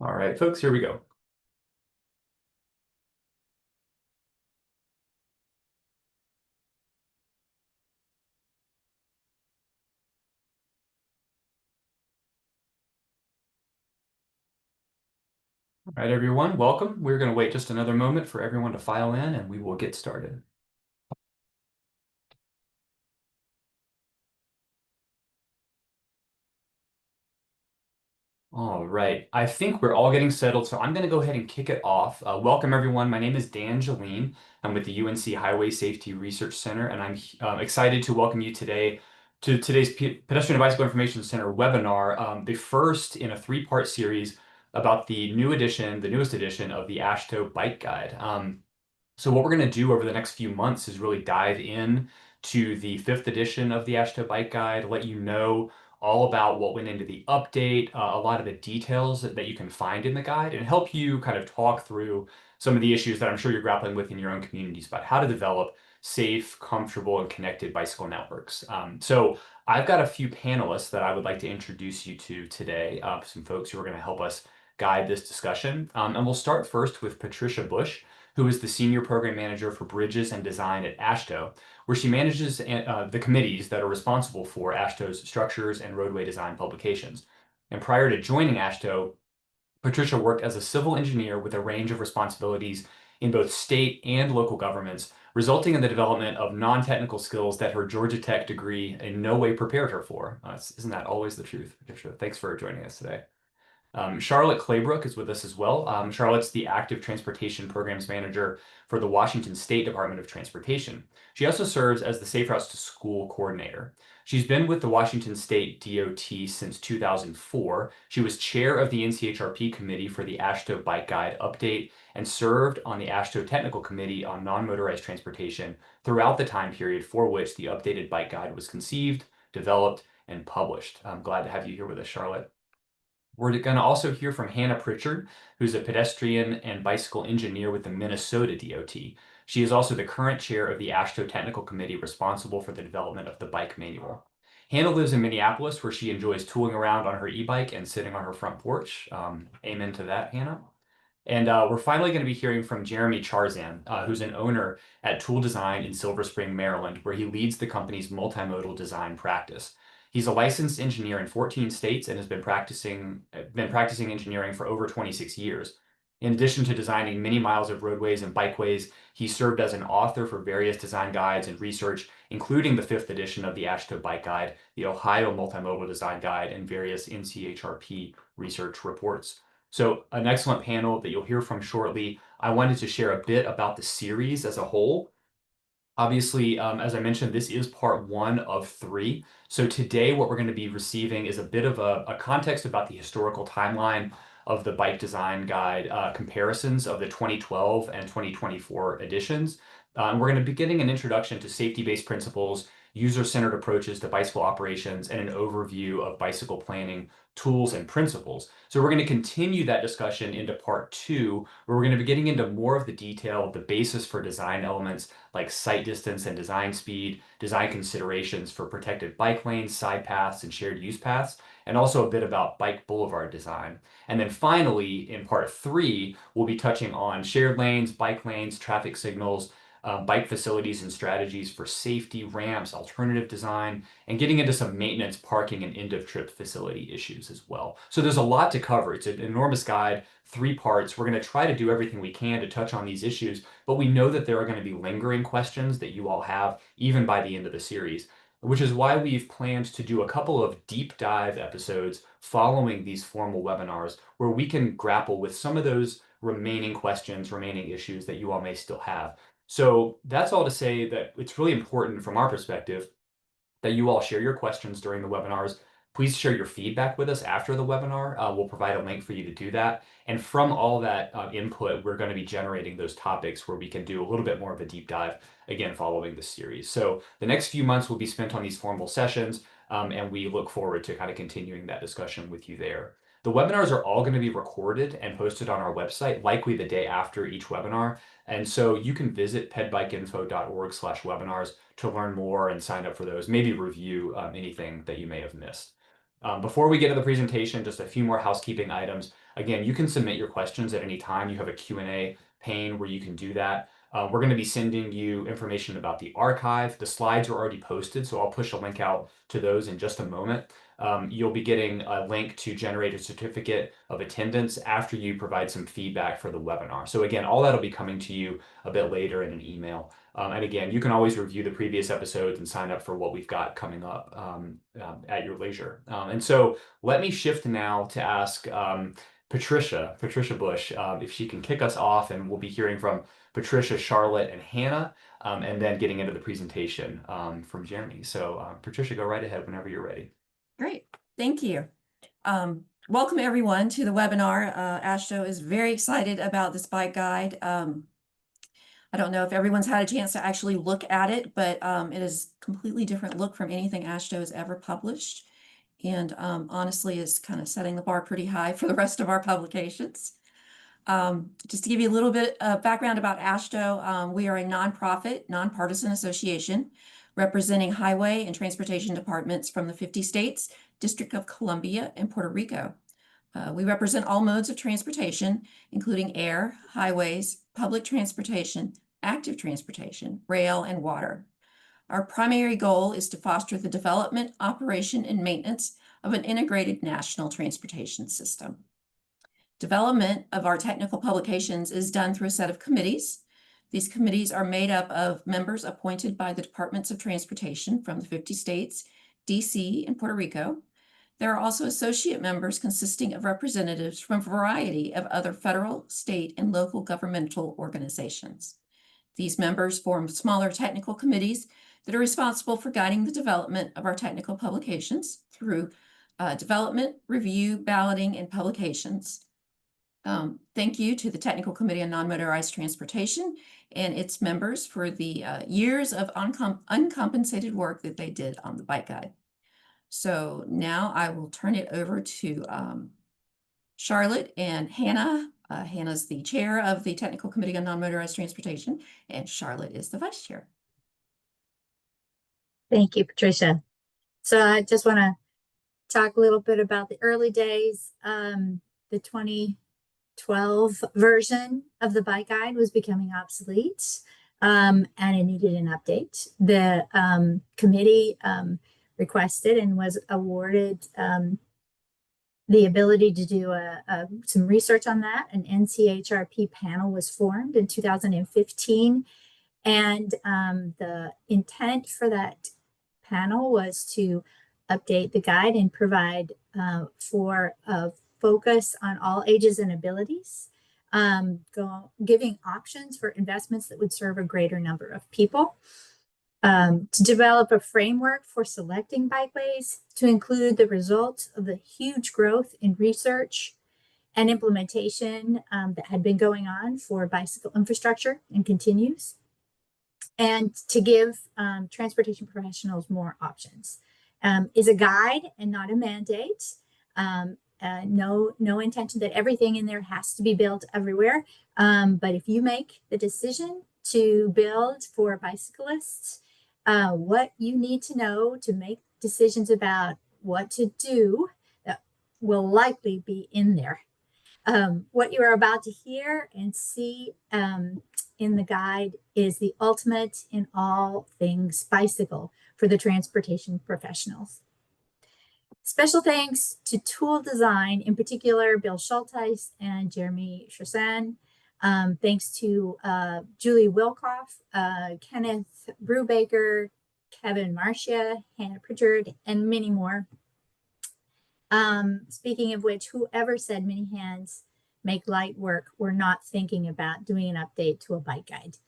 All right, folks, here we go. All right, everyone, welcome. We're going to wait just another moment for everyone to file in and we will get started. All right, I think we're all getting settled, so I'm going to go ahead and kick it off. Welcome, everyone. My name is Dan Jeline. I'm with the UNC Highway Safety Research Center, and I'm excited to welcome you today to today's Pedestrian and Bicycle Information Center webinar, the first in a three-part series about the newest edition of the AASHTO Bike Guide. So what we're going to do over the next few months is really dive in to the fifth edition of the AASHTO Bike Guide, let you know all about what went into the update, a lot of the details that you can find in the guide, and help you kind of talk through some of the issues that I'm sure you're grappling with in your own communities about how to develop safe, comfortable, and connected bicycle networks. So I've got a few panelists that I would like to introduce you to today, some folks who are going to help us guide this discussion. And we'll start first with Patricia Bush, who is the Senior Program Manager for Bridges and Design at AASHTO, where she manages the committees that are responsible for AASHTO's structures and roadway design publications. And prior to joining AASHTO, Patricia worked as a civil engineer with a range of responsibilities in both state and local governments, resulting in the development of non-technical skills that her Georgia Tech degree in no way prepared her for. Isn't that always the truth, Patricia? Thanks for joining us today. Charlotte Claybrook is with us as well. Charlotte's the Active Transportation Programs Manager for the Washington State Department of Transportation. She also serves as the Safe Routes to School Coordinator. She's been with the Washington State DOT since 2004. She was chair of the NCHRP committee for the AASHTO Bike Guide update and served on the AASHTO Technical Committee on Non-Motorized Transportation throughout the time period for which the updated bike guide was conceived, developed, and published. I'm glad to have you here with us, Charlotte. We're going to also hear from Hannah Pritchard, who's a pedestrian and bicycle engineer with the Minnesota DOT. She is also the current chair of the AASHTO Technical Committee responsible for the development of the bike manual. Hannah lives in Minneapolis, where she enjoys tooling around on her e-bike and sitting on her front porch. Amen to that, Hannah. And we're finally going to be hearing from Jeremy Charzan, who's an owner at Tool Design in Silver Spring, Maryland, where he leads the company's multimodal design practice. He's a licensed engineer in 14 states and has been practicing engineering for over 26 years. In addition to designing many miles of roadways and bikeways, he served as an author for various design guides and research, including the fifth edition of the AASHTO Bike Guide, the Ohio Multimodal Design Guide, and various NCHRP research reports. So an excellent panel that you'll hear from shortly. I wanted to share a bit about the series as a whole. Obviously, as I mentioned, this is part one of three. So today, what we're going to be receiving is a bit of a context about the historical timeline of the bike design guide, comparisons of the 2012 and 2024 editions. We're going to be getting an introduction to safety-based principles, user-centered approaches to bicycle operations, and an overview of bicycle planning tools and principles. So we're going to continue that discussion into part two, where we're going to be getting into more of the detail, the basis for design elements like sight distance and design speed, design considerations for protected bike lanes, side paths, and shared use paths, and also a bit about bike boulevard design. And then finally, in part three, we'll be touching on shared lanes, bike lanes, traffic signals, bike facilities and strategies for safety, ramps, alternative design, and getting into some maintenance, parking, and end-of-trip facility issues as well. So there's a lot to cover. It's an enormous guide, three parts. We're going to try to do everything we can to touch on these issues, but we know that there are going to be lingering questions that you all have even by the end of the series, which is why we've planned to do a couple of deep dive episodes following these formal webinars where we can grapple with some of those remaining questions, remaining issues that you all may still have. So that's all to say that it's really important from our perspective that you all share your questions during the webinars. Please share your feedback with us after the webinar. We'll provide a link for you to do that. And from all that input, we're going to be generating those topics where we can do a little bit more of a deep dive, again, following this series. So the next few months will be spent on these formal sessions, and we look forward to kind of continuing that discussion with you there. The webinars are all going to be recorded and posted on our website, likely the day after each webinar. And so you can visit pedbikeinfo.org/webinars to learn more and sign up for those, maybe review anything that you may have missed. Before we get to the presentation, just a few more housekeeping items. Again, you can submit your questions at any time. You have a Q&A pane where you can do that. We're going to be sending you information about the archive. The slides are already posted, so I'll push a link out to those in just a moment. You'll be getting a link to generate a certificate of attendance after you provide some feedback for the webinar. So again, all that'll be coming to you a bit later in an email. And again, you can always review the previous episodes and sign up for what we've got coming up at your leisure. And so let me shift now to ask Patricia Bush, if she can kick us off, and we'll be hearing from Patricia, Charlotte, and Hannah, and then getting into the presentation from Jeremy. So Patricia, go right ahead whenever you're ready. Great, thank you. Welcome everyone to the webinar. AASHTO is very excited about this bike guide. I don't know if everyone's had a chance to actually look at it, but it is a completely different look from anything AASHTO has ever published. And honestly, is kind of setting the bar pretty high for the rest of our publications. Just to give you a little bit of background about AASHTO, we are a nonprofit, nonpartisan association representing highway and transportation departments from the 50 states, District of Columbia, and Puerto Rico. We represent all modes of transportation, including air, highways, public transportation, active transportation, rail, and water. Our primary goal is to foster the development, operation, and maintenance of an integrated national transportation system. Development of our technical publications is done through a set of committees. These committees are made up of members appointed by the Departments of Transportation from the 50 states, DC, and Puerto Rico. There are also associate members consisting of representatives from a variety of other federal, state, and local governmental organizations. These members form smaller technical committees that are responsible for guiding the development of our technical publications through development, review, balloting, and publications. Thank you to the Technical Committee on Non-Motorized Transportation and its members for the years of uncompensated work that they did on the bike guide. So now I will turn it over to Charlotte and Hannah. Hannah's the chair of the Technical Committee on Non-Motorized Transportation, and Charlotte is the vice chair. Thank you, Patricia. So I just want to talk a little bit about the early days. The 2012 version of the bike guide was becoming obsolete, and it needed an update. The committee requested and was awarded the ability to do some research on that. An NCHRP panel was formed in 2015, and the intent for that panel was to update the guide and provide for a focus on all ages and abilities, giving options for investments that would serve a greater number of people, to develop a framework for selecting bikeways, to include the results of the huge growth in research and implementation that had been going on for bicycle infrastructure and continues, and to give transportation professionals more options. Is a guide and not a mandate. No intention that everything in there has to be built everywhere. But if you make the decision to build for bicyclists, what you need to know to make decisions about what to do will likely be in there. What you are about to hear and see in the guide is the ultimate in all things bicycle for the transportation professionals. Special thanks to Tool Design, in particular, Bill Schulteis and Jeremy Chassan. Thanks to Julie Wilkoff, Kenneth Brubaker, Kevin Marcia, Hannah Pritchard, and many more. Speaking of which, whoever said many hands make light work, we're not thinking about doing an update to a bike guide.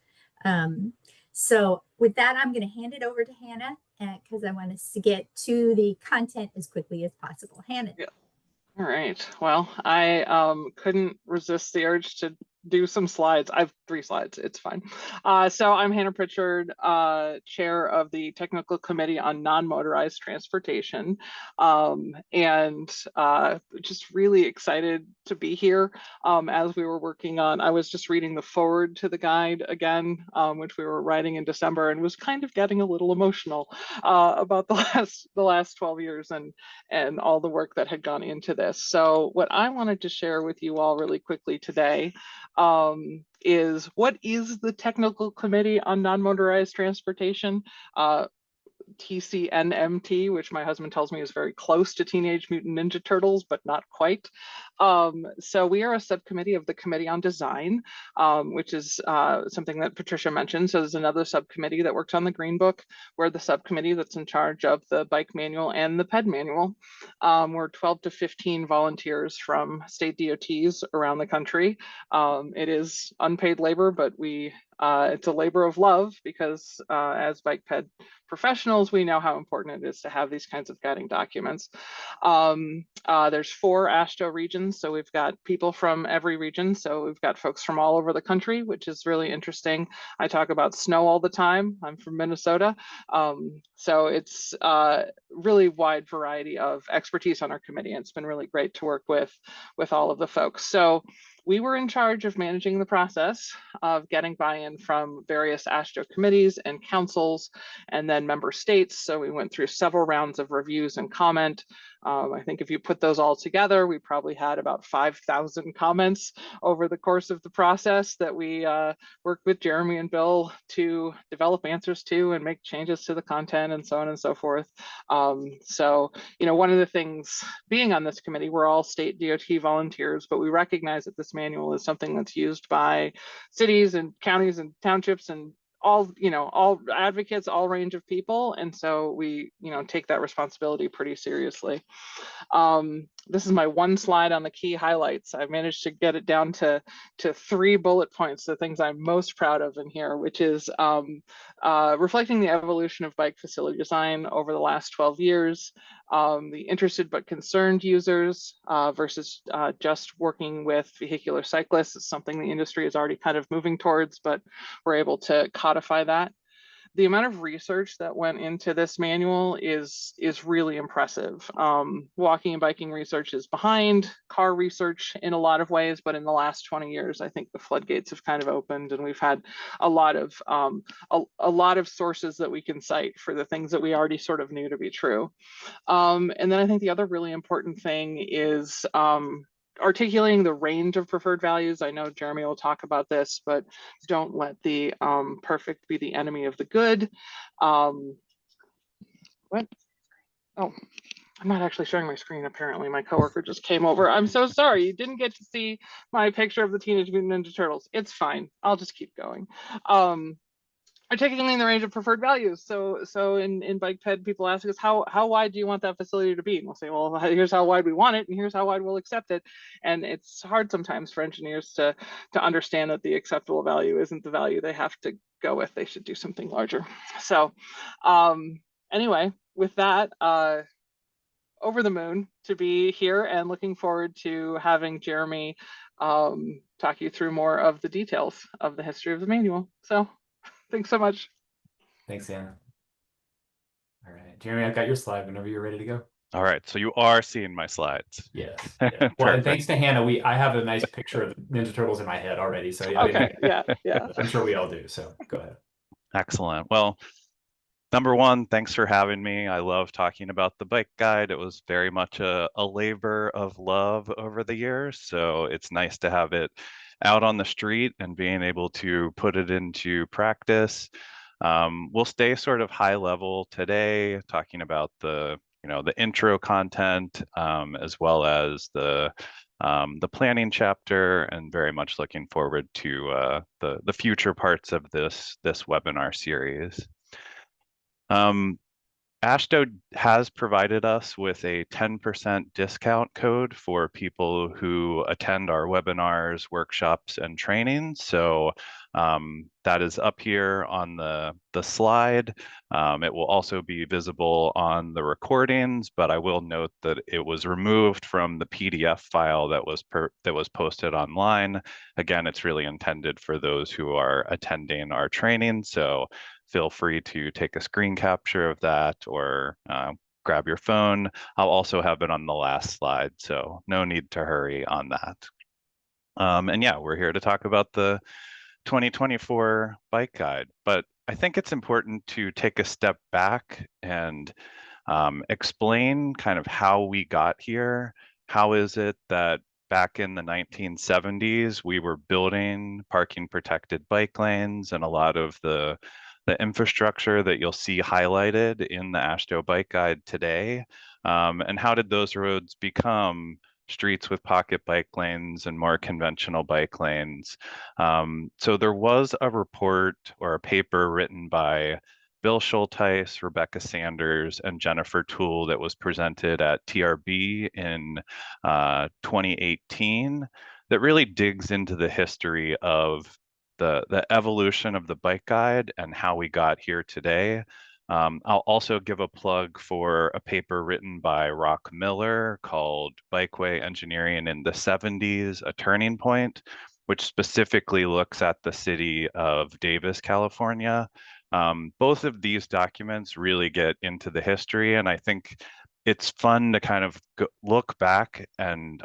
So with that, I'm going to hand it over to Hannah because I want us to get to the content as quickly as possible. Hannah. Yeah. All right. Well, I couldn't resist the urge to do some slides. I have 3 slides. It's fine. So I'm Hannah Pritchard, chair of the Technical Committee on Non-Motorized Transportation, and just really excited to be here. As we were working on, I was just reading the forward to the guide again, which we were writing in December, and was kind of getting a little emotional about the last 12 years and all the work that had gone into this. So what I wanted to share with you all really quickly today is what is the Technical Committee on Non-Motorized Transportation? TCNMT, which my husband tells me is very close to Teenage Mutant Ninja Turtles, but not quite. So we are a subcommittee of the Committee on Design, which is something that Patricia mentioned. So there's another subcommittee that works on the Green Book. We're the subcommittee that's in charge of the bike manual and the PED manual. We're 12 to 15 volunteers from state DOTs around the country. It is unpaid labor, but it's a labor of love because as bike ped professionals, we know how important it is to have these kinds of guiding documents. There's 4 AASHTO regions, so we've got people from every region. So we've got folks from all over the country, which is really interesting. I talk about snow all the time. I'm from Minnesota. So it's really wide variety of expertise on our committee, and it's been really great to work with all of the folks. So we were in charge of managing the process of getting buy-in from various AASHTO committees and councils, and then member states. So we went through several rounds of reviews and comment. I think if you put those all together, we probably had about 5,000 comments over the course of the process that we worked with Jeremy and Bill to develop answers to and make changes to the content and so on and so forth. So, one of the things being on this committee, we're all state DOT volunteers, but we recognize that this manual is something that's used by cities and counties and townships and all advocates, all range of people. And so we, take that responsibility pretty seriously. This is my one slide on the key highlights. I've managed to get it down to 3 bullet points, the things I'm most proud of in here, which is reflecting the evolution of bike facility design over the last 12 years, the interested but concerned users versus just working with vehicular cyclists is something the industry is already kind of moving towards, but we're able to codify that. The amount of research that went into this manual is really impressive. Walking and biking research is behind car research in a lot of ways, but in the last 20 years, I think the floodgates have kind of opened, and we've had a lot of sources that we can cite for the things that we already sort of knew to be true. And then I think the other really important thing is articulating the range of preferred values. I know Jeremy will talk about this, but don't let the perfect be the enemy of the good. What? Oh, I'm not actually sharing my screen. Apparently my coworker just came over. I'm so sorry. You didn't get to see my picture of the Teenage Mutant Ninja Turtles. It's fine. I'll just keep going. Articulating the range of preferred values. So in bike ped, people ask us, how wide do you want that facility to be? And we'll say, well, here's how wide we want it, and here's how wide we'll accept it. And it's hard sometimes for engineers to understand that the acceptable value isn't the value they have to go with. They should do something larger. So anyway, with that, over the moon to be here and looking forward to having Jeremy talk you through more of the details of the history of the manual. So thanks so much. Thanks, Anna. All right, Jeremy, I've got your slide whenever you're ready to go. All right, so you are seeing my slides. Yes. Yeah. Well, and thanks to Hannah, I have a nice picture of Ninja Turtles in my head already. So okay, yeah. I'm sure we all do. So go ahead. Excellent. Well, number one, thanks for having me. I love talking about the bike guide. It was very much a labor of love over the years. So it's nice to have it out on the street and being able to put it into practice. We'll stay sort of high level today, talking about the intro content, as well as the planning chapter, and very much looking forward to the future parts of this webinar series. AASHTO has provided us with a 10% discount code for people who attend our webinars, workshops, and trainings. So that is up here on the slide. It will also be visible on the recordings, but I will note that it was removed from the PDF file that was posted online. Again, it's really intended for those who are attending our training. So feel free to take a screen capture of that or grab your phone. I'll also have it on the last slide, so no need to hurry on that. And yeah, we're here to talk about the 2024 bike guide, but I think it's important to take a step back and explain kind of how we got here. How is it that back in the 1970s, we were building parking protected bike lanes, and a lot of the infrastructure that you'll see highlighted in the AASHTO bike guide today? And how did those roads become streets with pocket bike lanes and more conventional bike lanes? So there was a report or a paper written by Bill Schulteis, Rebecca Sanders, and Jennifer Toole that was presented at TRB in 2018 that really digs into the history of the evolution of the bike guide and how we got here today. I'll also give a plug for a paper written by Rock Miller called Bikeway Engineering in the 70s, A Turning Point, which specifically looks at the city of Davis, California. Both of these documents really get into the history, and I think it's fun to kind of look back and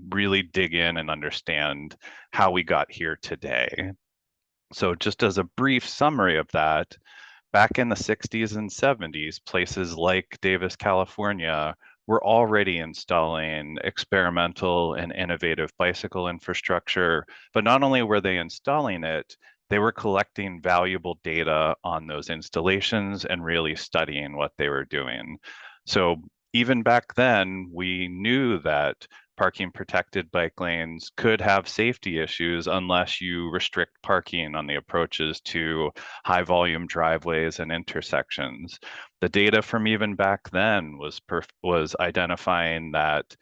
really dig in and understand how we got here today. So just as a brief summary of that, back in the 60s and 70s, places like Davis, California, were already installing experimental and innovative bicycle infrastructure. But not only were they installing it, they were collecting valuable data on those installations and really studying what they were doing. So even back then, we knew that parking protected bike lanes could have safety issues unless you restrict parking on the approaches to high volume driveways and intersections. The data from even back then was identifying that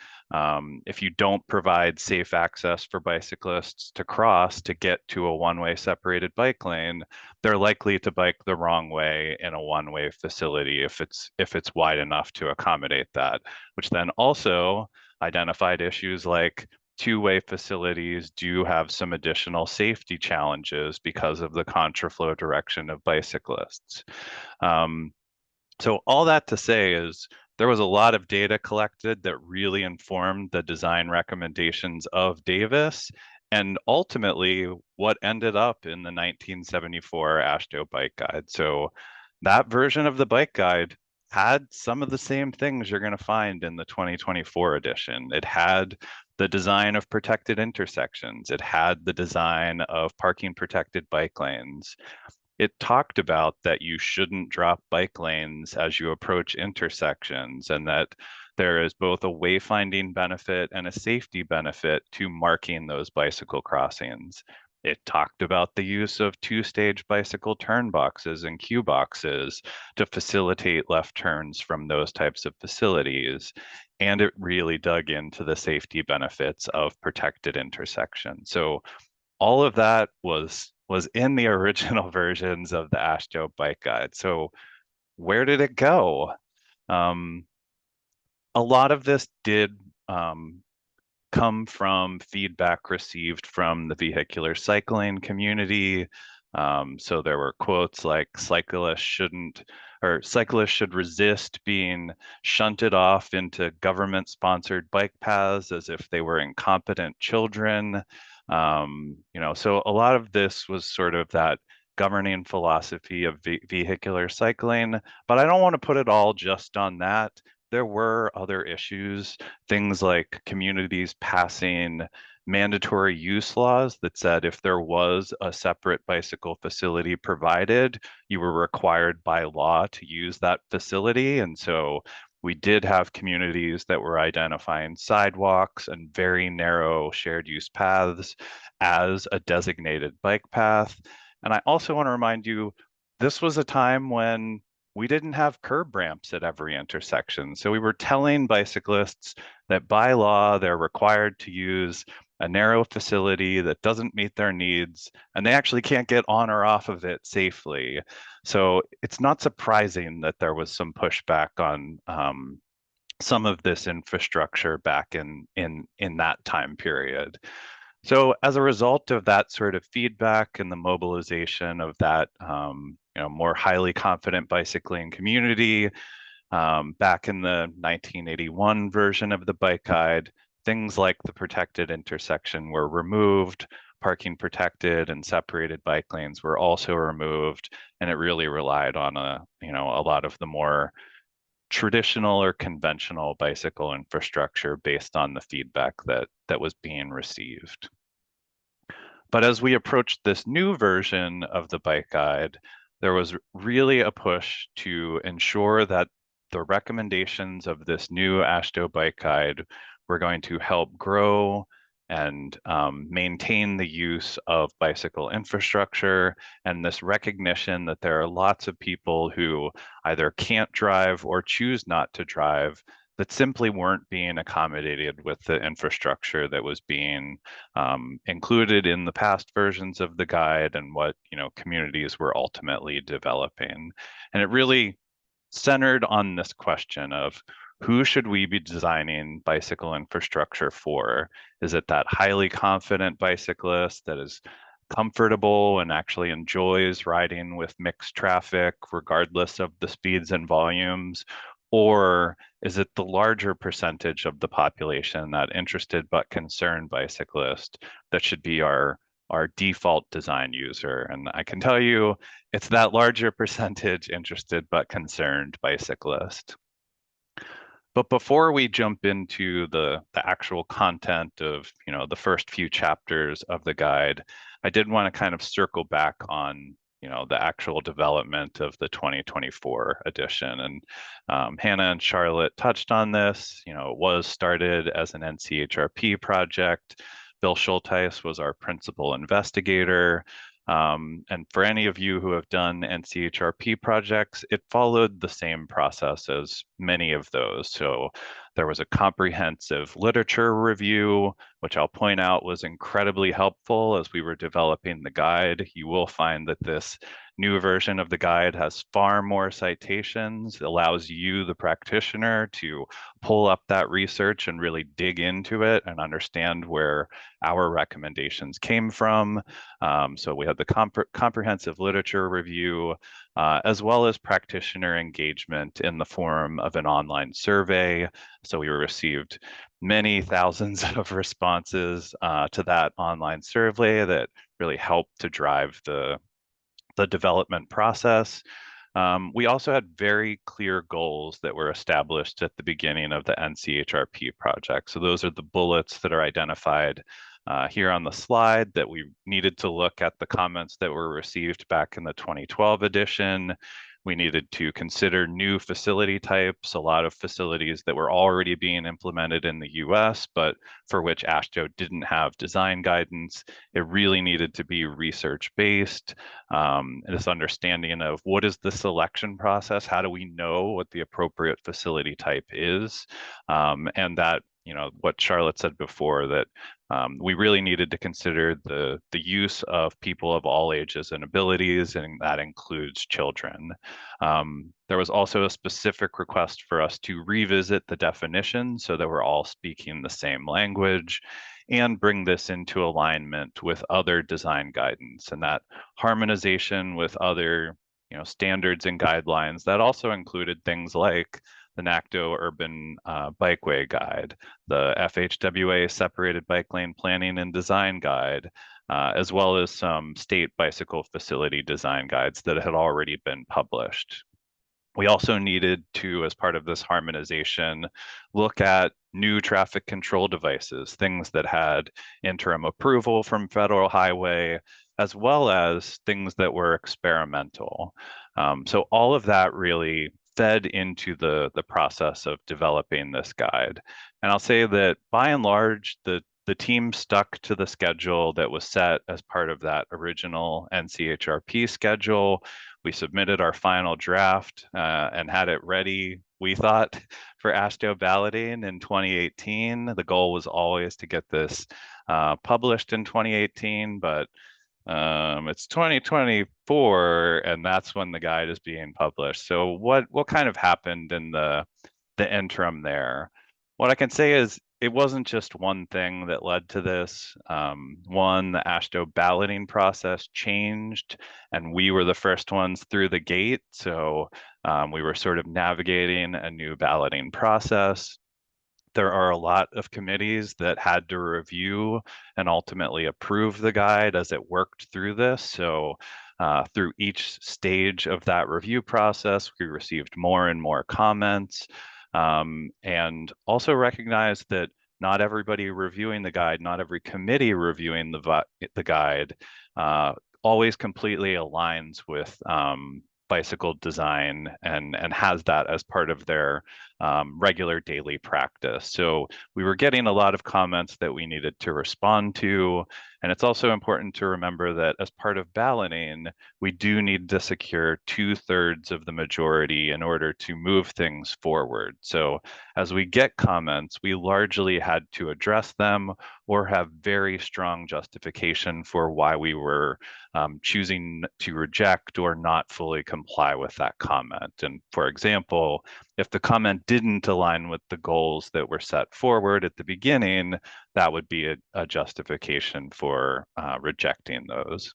if you don't provide safe access for bicyclists to cross to get to a one-way separated bike lane, they're likely to bike the wrong way in a one-way facility if it's wide enough to accommodate that, which then also identified issues like two-way facilities do have some additional safety challenges because of the contraflow direction of bicyclists. So all that to say is there was a lot of data collected that really informed the design recommendations of Davis, and ultimately what ended up in the 1974 AASHTO bike guide. So that version of the bike guide had some of the same things you're going to find in the 2024 edition. It had the design of protected intersections. It had the design of parking protected bike lanes. It talked about that you shouldn't drop bike lanes as you approach intersections, and that there is both a wayfinding benefit and a safety benefit to marking those bicycle crossings. It talked about the use of two-stage bicycle turn boxes and queue boxes to facilitate left turns from those types of facilities. And it really dug into the safety benefits of protected intersections. So all of that was in the original versions of the AASHTO bike guide. So where did it go? A lot of this did come from feedback received from the vehicular cycling community. So there were quotes like cyclists should resist being shunted off into government-sponsored bike paths as if they were incompetent children. So a lot of this was sort of that governing philosophy of vehicular cycling, but I don't want to put it all just on that. There were other issues, things like communities passing mandatory use laws that said if there was a separate bicycle facility provided, you were required by law to use that facility. And so we did have communities that were identifying sidewalks and very narrow shared use paths as a designated bike path. And I also want to remind you, this was a time when we didn't have curb ramps at every intersection. So we were telling bicyclists that by law, they're required to use a narrow facility that doesn't meet their needs, and they actually can't get on or off of it safely. So it's not surprising that there was some pushback on some of this infrastructure back in that time period. So as a result of that sort of feedback and the mobilization of that more highly confident bicycling community, back in the 1981 version of the bike guide, things like the protected intersection were removed, parking protected and separated bike lanes were also removed, and it really relied on a lot of the more traditional or conventional bicycle infrastructure based on the feedback that was being received. But as we approached this new version of the bike guide, there was really a push to ensure that the recommendations of this new AASHTO bike guide were going to help grow and maintain the use of bicycle infrastructure, and this recognition that there are lots of people who either can't drive or choose not to drive that simply weren't being accommodated with the infrastructure that was being included in the past versions of the guide and what communities were ultimately developing. And it really centered on this question of who should we be designing bicycle infrastructure for? Is it that highly confident bicyclist that is comfortable and actually enjoys riding with mixed traffic regardless of the speeds and volumes? Or is it the larger percentage of the population, that interested but concerned bicyclist, that should be our default design user? And I can tell you, it's that larger percentage interested but concerned bicyclist. But before we jump into the actual content of the first few chapters of the guide, I did want to kind of circle back on the actual development of the 2024 edition. And Hannah and Charlotte touched on this. It was started as an NCHRP project. Bill Schulteis was our principal investigator. And for any of you who have done NCHRP projects, it followed the same process as many of those. So there was a comprehensive literature review, which I'll point out was incredibly helpful as we were developing the guide. You will find that this new version of the guide has far more citations. It allows you, the practitioner, to pull up that research and really dig into it and understand where our recommendations came from. So we had the comprehensive literature review, as well as practitioner engagement in the form of an online survey. So we received many thousands of responses to that online survey that really helped to drive the development process. We also had very clear goals that were established at the beginning of the NCHRP project. So those are the bullets that are identified here on the slide, that we needed to look at the comments that were received back in the 2012 edition. We needed to consider new facility types, a lot of facilities that were already being implemented in the US, but for which AASHTO didn't have design guidance. It really needed to be research-based, this understanding of what is the selection process, how do we know what the appropriate facility type is, and that, what Charlotte said before, that we really needed to consider the use of people of all ages and abilities, and that includes children. There was also a specific request for us to revisit the definition so that we're all speaking the same language, and bring this into alignment with other design guidance, and that harmonization with other standards and guidelines that also included things like the NACTO Urban Bikeway Guide, the FHWA Separated Bike Lane Planning and Design Guide, as well as some state bicycle facility design guides that had already been published. We also needed to, as part of this harmonization, look at new traffic control devices, things that had interim approval from Federal Highway, as well as things that were experimental. So all of that really fed into the process of developing this guide. And I'll say that by and large, the team stuck to the schedule that was set as part of that original NCHRP schedule. We submitted our final draft and had it ready, we thought, for AASHTO balloting in 2018. The goal was always to get this published in 2018, but it's 2024, and that's when the guide is being published. So what kind of happened in the interim there? What I can say is it wasn't just one thing that led to this. One, the AASHTO balloting process changed, and we were the first ones through the gate. So we were sort of navigating a new balloting process. There are a lot of committees that had to review and ultimately approve the guide as it worked through this. So through each stage of that review process, we received more and more comments, and also recognized that not everybody reviewing the guide, not every committee reviewing the guide always completely aligns with bicycle design and has that as part of their regular daily practice. So we were getting a lot of comments that we needed to respond to. And it's also important to remember that as part of balloting, we do need to secure 2/3 of the majority in order to move things forward. So as we get comments, we largely had to address them or have very strong justification for why we were choosing to reject or not fully comply with that comment. And for example, if the comment didn't align with the goals that were set forward at the beginning, that would be a justification for rejecting those.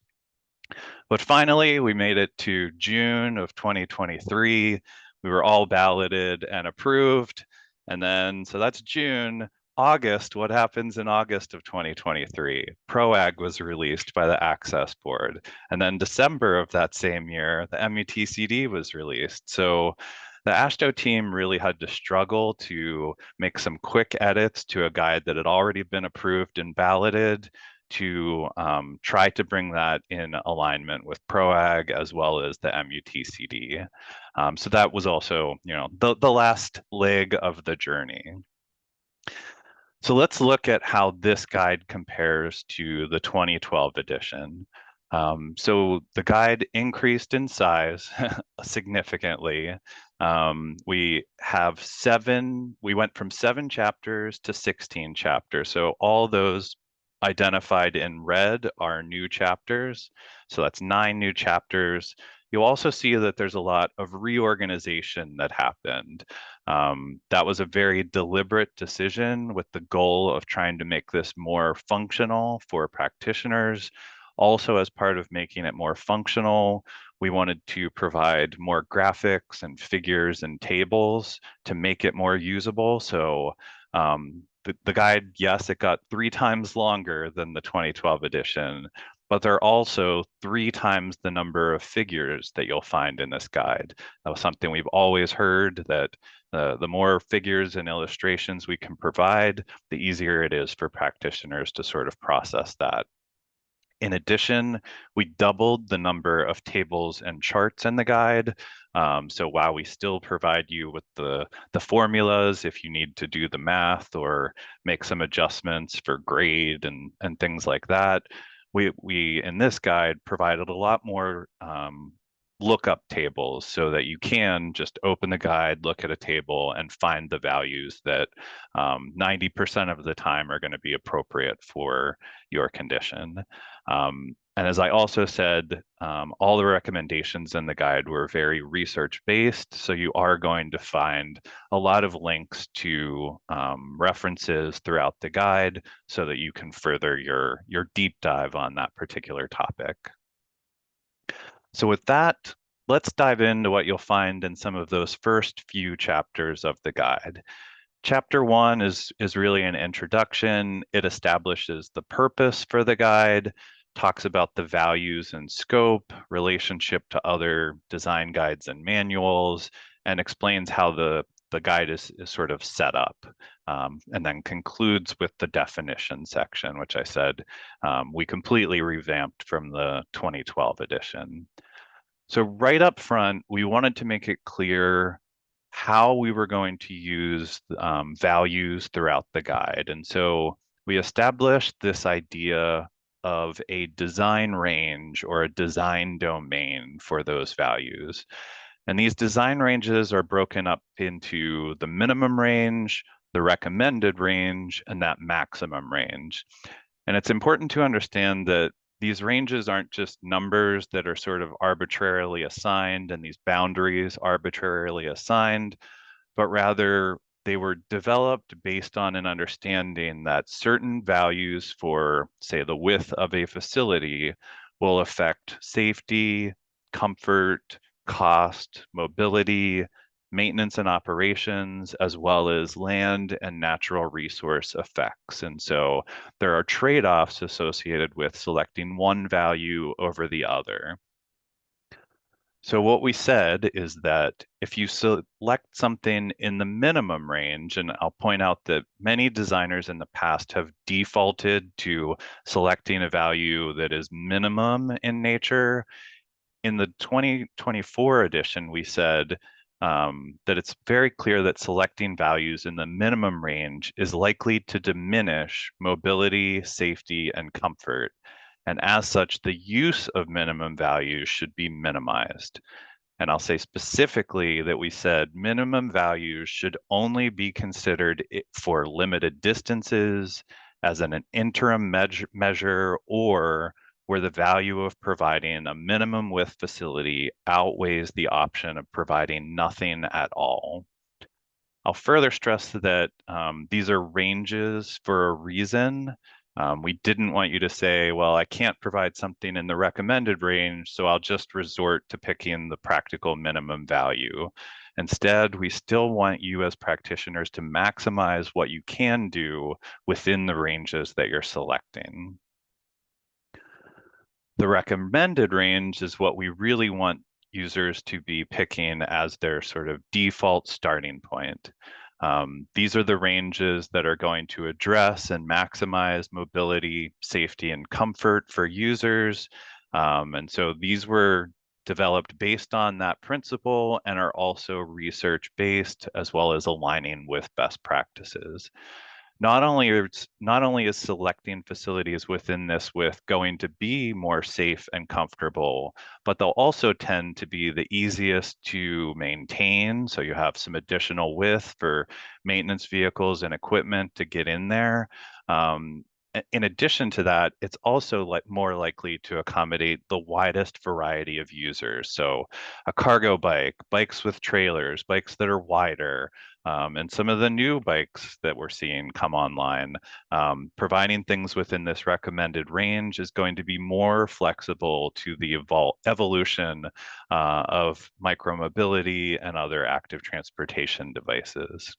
But finally, we made it to June of 2023. We were all balloted and approved. And then, so that's June. August, what happens in August of 2023? PROAG was released by the Access Board. And then December of that same year, the MUTCD was released. So the AASHTO team really had to struggle to make some quick edits to a guide that had already been approved and balloted to try to bring that in alignment with PROAG as well as the MUTCD. So that was also, the last leg of the journey. So let's look at how this guide compares to the 2012 edition. So the guide increased in size significantly. We went from 7 chapters to 16 chapters. So all those identified in red are new chapters. So that's 9 new chapters. You'll also see that there's a lot of reorganization that happened. That was a very deliberate decision with the goal of trying to make this more functional for practitioners. Also, as part of making it more functional, we wanted to provide more graphics and figures and tables to make it more usable. So the guide, yes, it got 3 times longer than the 2012 edition, but there are also 3 times the number of figures that you'll find in this guide. That was something we've always heard, that the more figures and illustrations we can provide, the easier it is for practitioners to sort of process that. In addition, we doubled the number of tables and charts in the guide. So while we still provide you with the formulas if you need to do the math or make some adjustments for grade and things like that, we in this guide provided a lot more lookup tables so that you can just open the guide, look at a table, and find the values that 90% of the time are going to be appropriate for your condition. And as I also said, all the recommendations in the guide were very research-based, so you are going to find a lot of links to references throughout the guide so that you can further your deep dive on that particular topic. So with that, let's dive into what you'll find in some of those first few chapters of the guide. Chapter 1 is really an introduction. It establishes the purpose for the guide, talks about the values and scope, relationship to other design guides and manuals, and explains how the guide is sort of set up, and then concludes with the definition section, which I said we completely revamped from the 2012 edition. So right up front, we wanted to make it clear how we were going to use values throughout the guide. And so we established this idea of a design range or a design domain for those values. And these design ranges are broken up into the minimum range, the recommended range, and that maximum range. And it's important to understand that these ranges aren't just numbers that are sort of arbitrarily assigned and these boundaries arbitrarily assigned, but rather they were developed based on an understanding that certain values for, say, the width of a facility will affect safety, comfort, cost, mobility, maintenance and operations, as well as land and natural resource effects. And so there are trade-offs associated with selecting one value over the other. So what we said is that if you select something in the minimum range, and I'll point out that many designers in the past have defaulted to selecting a value that is minimum in nature. In the 2024 edition, we said that it's very clear that selecting values in the minimum range is likely to diminish mobility, safety, and comfort. And as such, the use of minimum values should be minimized. And I'll say specifically that we said minimum values should only be considered for limited distances, as an interim measure, or where the value of providing a minimum width facility outweighs the option of providing nothing at all. I'll further stress that these are ranges for a reason. We didn't want you to say, well, I can't provide something in the recommended range, so I'll just resort to picking the practical minimum value. Instead, we still want you as practitioners to maximize what you can do within the ranges that you're selecting. The recommended range is what we really want users to be picking as their sort of default starting point. These are the ranges that are going to address and maximize mobility, safety, and comfort for users. And so these were developed based on that principle and are also research-based, as well as aligning with best practices. Not only is selecting facilities within this width going to be more safe and comfortable, but they'll also tend to be the easiest to maintain. So you have some additional width for maintenance vehicles and equipment to get in there. In addition to that, it's also more likely to accommodate the widest variety of users. So a cargo bike, bikes with trailers, bikes that are wider, and some of the new bikes that we're seeing come online. Providing things within this recommended range is going to be more flexible to the evolution of micromobility and other active transportation devices.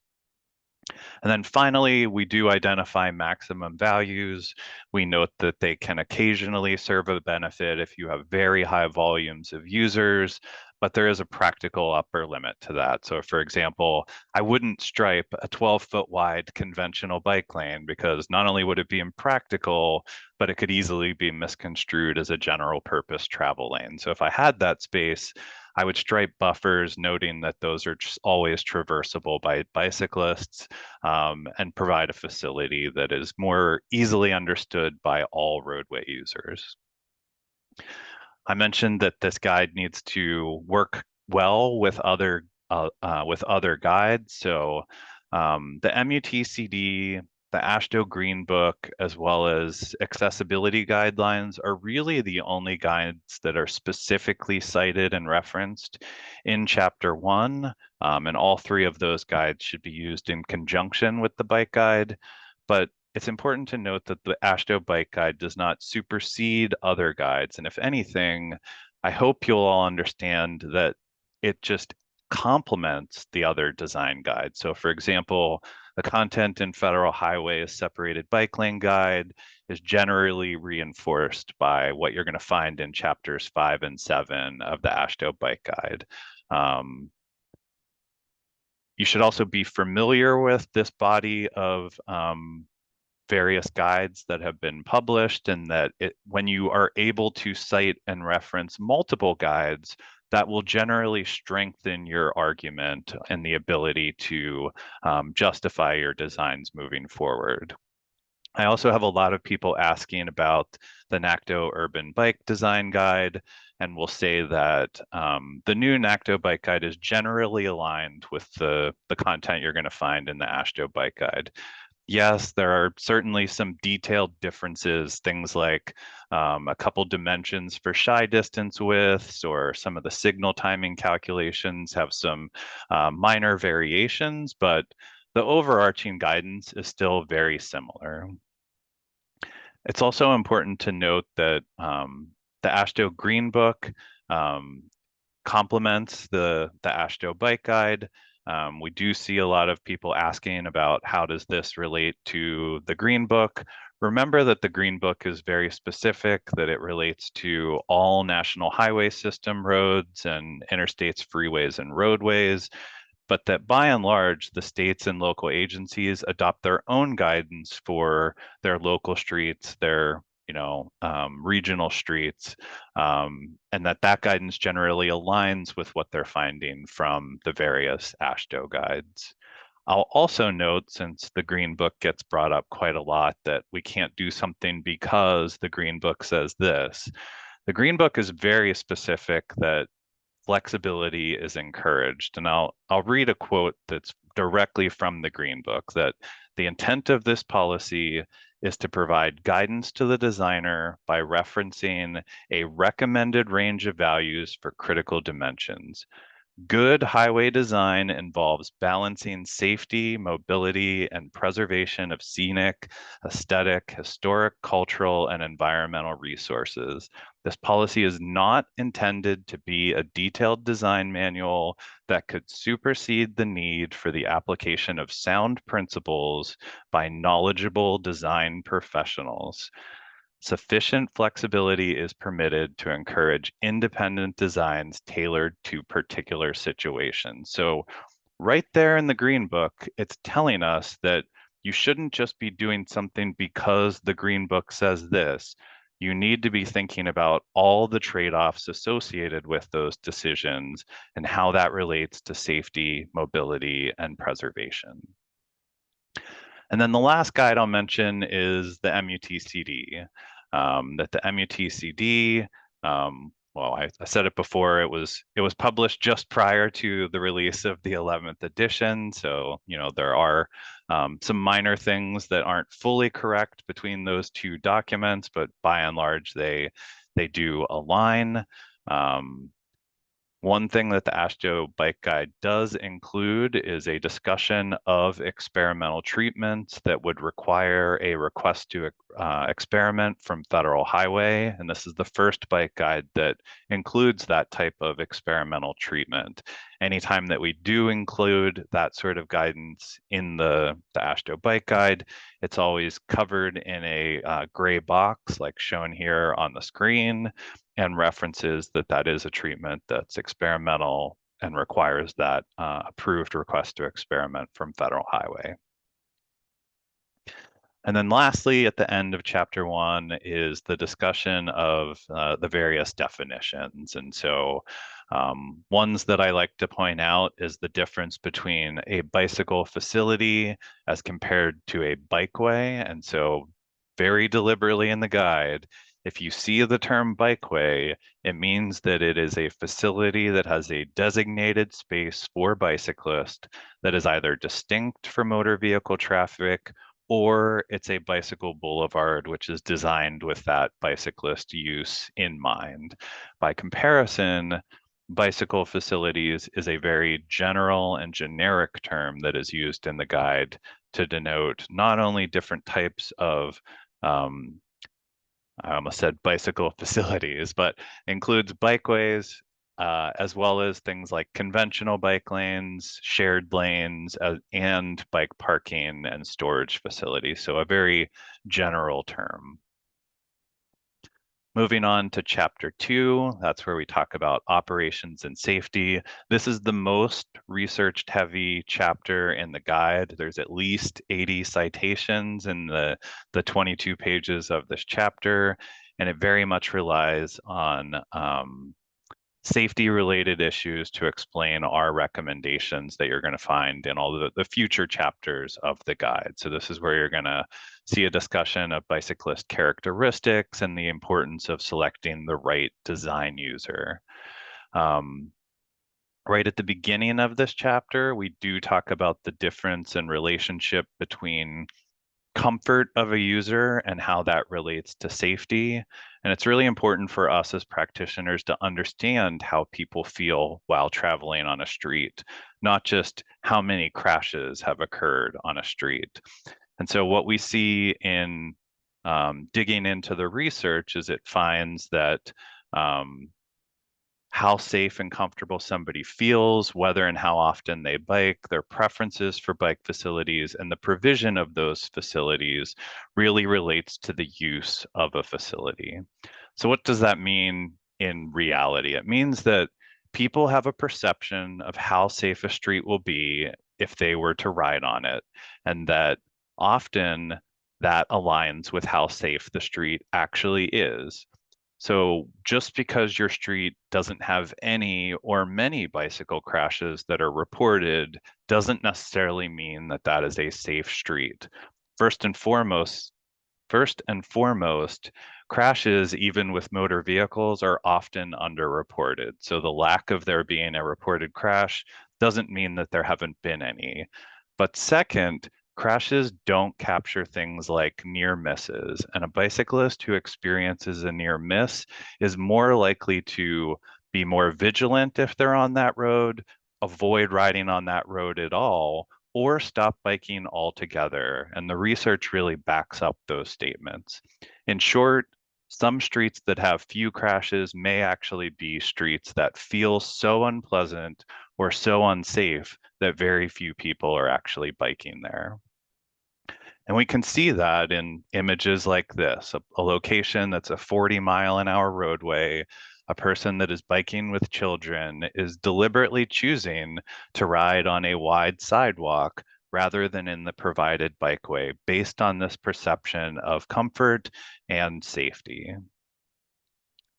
And then finally, we do identify maximum values. We note that they can occasionally serve a benefit if you have very high volumes of users, but there is a practical upper limit to that. So for example, I wouldn't stripe a 12-foot wide conventional bike lane because not only would it be impractical, but it could easily be misconstrued as a general purpose travel lane. So if I had that space, I would stripe buffers, noting that those are just always traversable by bicyclists, and provide a facility that is more easily understood by all roadway users. I mentioned that this guide needs to work well with other guides. So the MUTCD, the AASHTO Green Book, as well as accessibility guidelines are really the only guides that are specifically cited and referenced in Chapter 1. And all three of those guides should be used in conjunction with the bike guide. But it's important to note that the AASHTO Bike Guide does not supersede other guides. And if anything, I hope you'll all understand that it just complements the other design guides. So for example, the content in Federal Highway's separated bike lane guide is generally reinforced by what you're going to find in chapters 5 and 7 of the AASHTO Bike Guide. You should also be familiar with this body of various guides that have been published, and that when you are able to cite and reference multiple guides, that will generally strengthen your argument and the ability to justify your designs moving forward. I also have a lot of people asking about the NACTO Urban Bike Design Guide, and will say that the new NACTO Bike Guide is generally aligned with the content you're going to find in the AASHTO Bike Guide. Yes, there are certainly some detailed differences, things like a couple dimensions for shy distance widths, or some of the signal timing calculations have some minor variations, but the overarching guidance is still very similar. It's also important to note that the AASHTO Green Book complements the AASHTO Bike Guide. We do see a lot of people asking about how does this relate to the Green Book. Remember that the Green Book is very specific, that it relates to all national highway system roads and interstates, freeways, and roadways, but that by and large, the states and local agencies adopt their own guidance for their local streets, their regional streets, and that guidance generally aligns with what they're finding from the various AASHTO guides. I'll also note, since the Green Book gets brought up quite a lot, that we can't do something because the Green Book says this. The Green Book is very specific that flexibility is encouraged. And I'll read a quote that's directly from the Green Book, that the intent of this policy is to provide guidance to the designer by referencing a recommended range of values for critical dimensions. Good highway design involves balancing safety, mobility, and preservation of scenic, aesthetic, historic, cultural, and environmental resources. This policy is not intended to be a detailed design manual that could supersede the need for the application of sound principles by knowledgeable design professionals. Sufficient flexibility is permitted to encourage independent designs tailored to particular situations. So right there in the Green Book, it's telling us that you shouldn't just be doing something because the Green Book says this. You need to be thinking about all the trade-offs associated with those decisions and how that relates to safety, mobility, and preservation. And then the last guide I'll mention is the MUTCD. That the MUTCD, well, I said it before, it was published just prior to the release of the 11th edition. So, there are some minor things that aren't fully correct between those two documents, but by and large, they do align. One thing that the AASHTO Bike Guide does include is a discussion of experimental treatments that would require a request to experiment from Federal Highway. And this is the first bike guide that includes that type of experimental treatment. Anytime that we do include that sort of guidance in the AASHTO Bike Guide, it's always covered in a gray box like shown here on the screen, and references that is a treatment that's experimental and requires that approved request to experiment from Federal Highway. And then lastly, at the end of chapter 1 is the discussion of the various definitions. And so ones that I like to point out is the difference between a bicycle facility as compared to a bikeway. And so very deliberately in the guide, if you see the term bikeway, it means that it is a facility that has a designated space for bicyclists that is either distinct from motor vehicle traffic, or it's a bicycle boulevard, which is designed with that bicyclist use in mind. By comparison, bicycle facilities is a very general and generic term that is used in the guide to denote not only different types of I almost said bicycle facilities, but includes bikeways, as well as things like conventional bike lanes, shared lanes, and bike parking and storage facilities. So a very general term. Moving on to chapter 2, that's where we talk about operations and safety. This is the most researched heavy chapter in the guide. There's at least 80 citations in the 22 pages of this chapter, and it very much relies on safety related issues to explain our recommendations that you're going to find in all the future chapters of the guide. So this is where you're going to see a discussion of bicyclist characteristics and the importance of selecting the right design user. Right at the beginning of this chapter, we do talk about the difference in relationship between comfort of a user and how that relates to safety. And it's really important for us as practitioners to understand how people feel while traveling on a street, not just how many crashes have occurred on a street. And so what we see in digging into the research is it finds that how safe and comfortable somebody feels, whether and how often they bike, their preferences for bike facilities, and the provision of those facilities really relates to the use of a facility. So what does that mean in reality? It means that people have a perception of how safe a street will be if they were to ride on it, and that often that aligns with how safe the street actually is. So just because your street doesn't have any or many bicycle crashes that are reported doesn't necessarily mean that that is a safe street. First and foremost, crashes, even with motor vehicles, are often underreported. So the lack of there being a reported crash doesn't mean that there haven't been any. But second, crashes don't capture things like near misses, and a bicyclist who experiences a near miss is more likely to be more vigilant if they're on that road, avoid riding on that road at all, or stop biking altogether. And the research really backs up those statements. In short, some streets that have few crashes may actually be streets that feel so unpleasant or so unsafe that very few people are actually biking there. And we can see that in images like this, a location that's a 40-mile-an-hour roadway. A person that is biking with children is deliberately choosing to ride on a wide sidewalk rather than in the provided bikeway based on this perception of comfort and safety.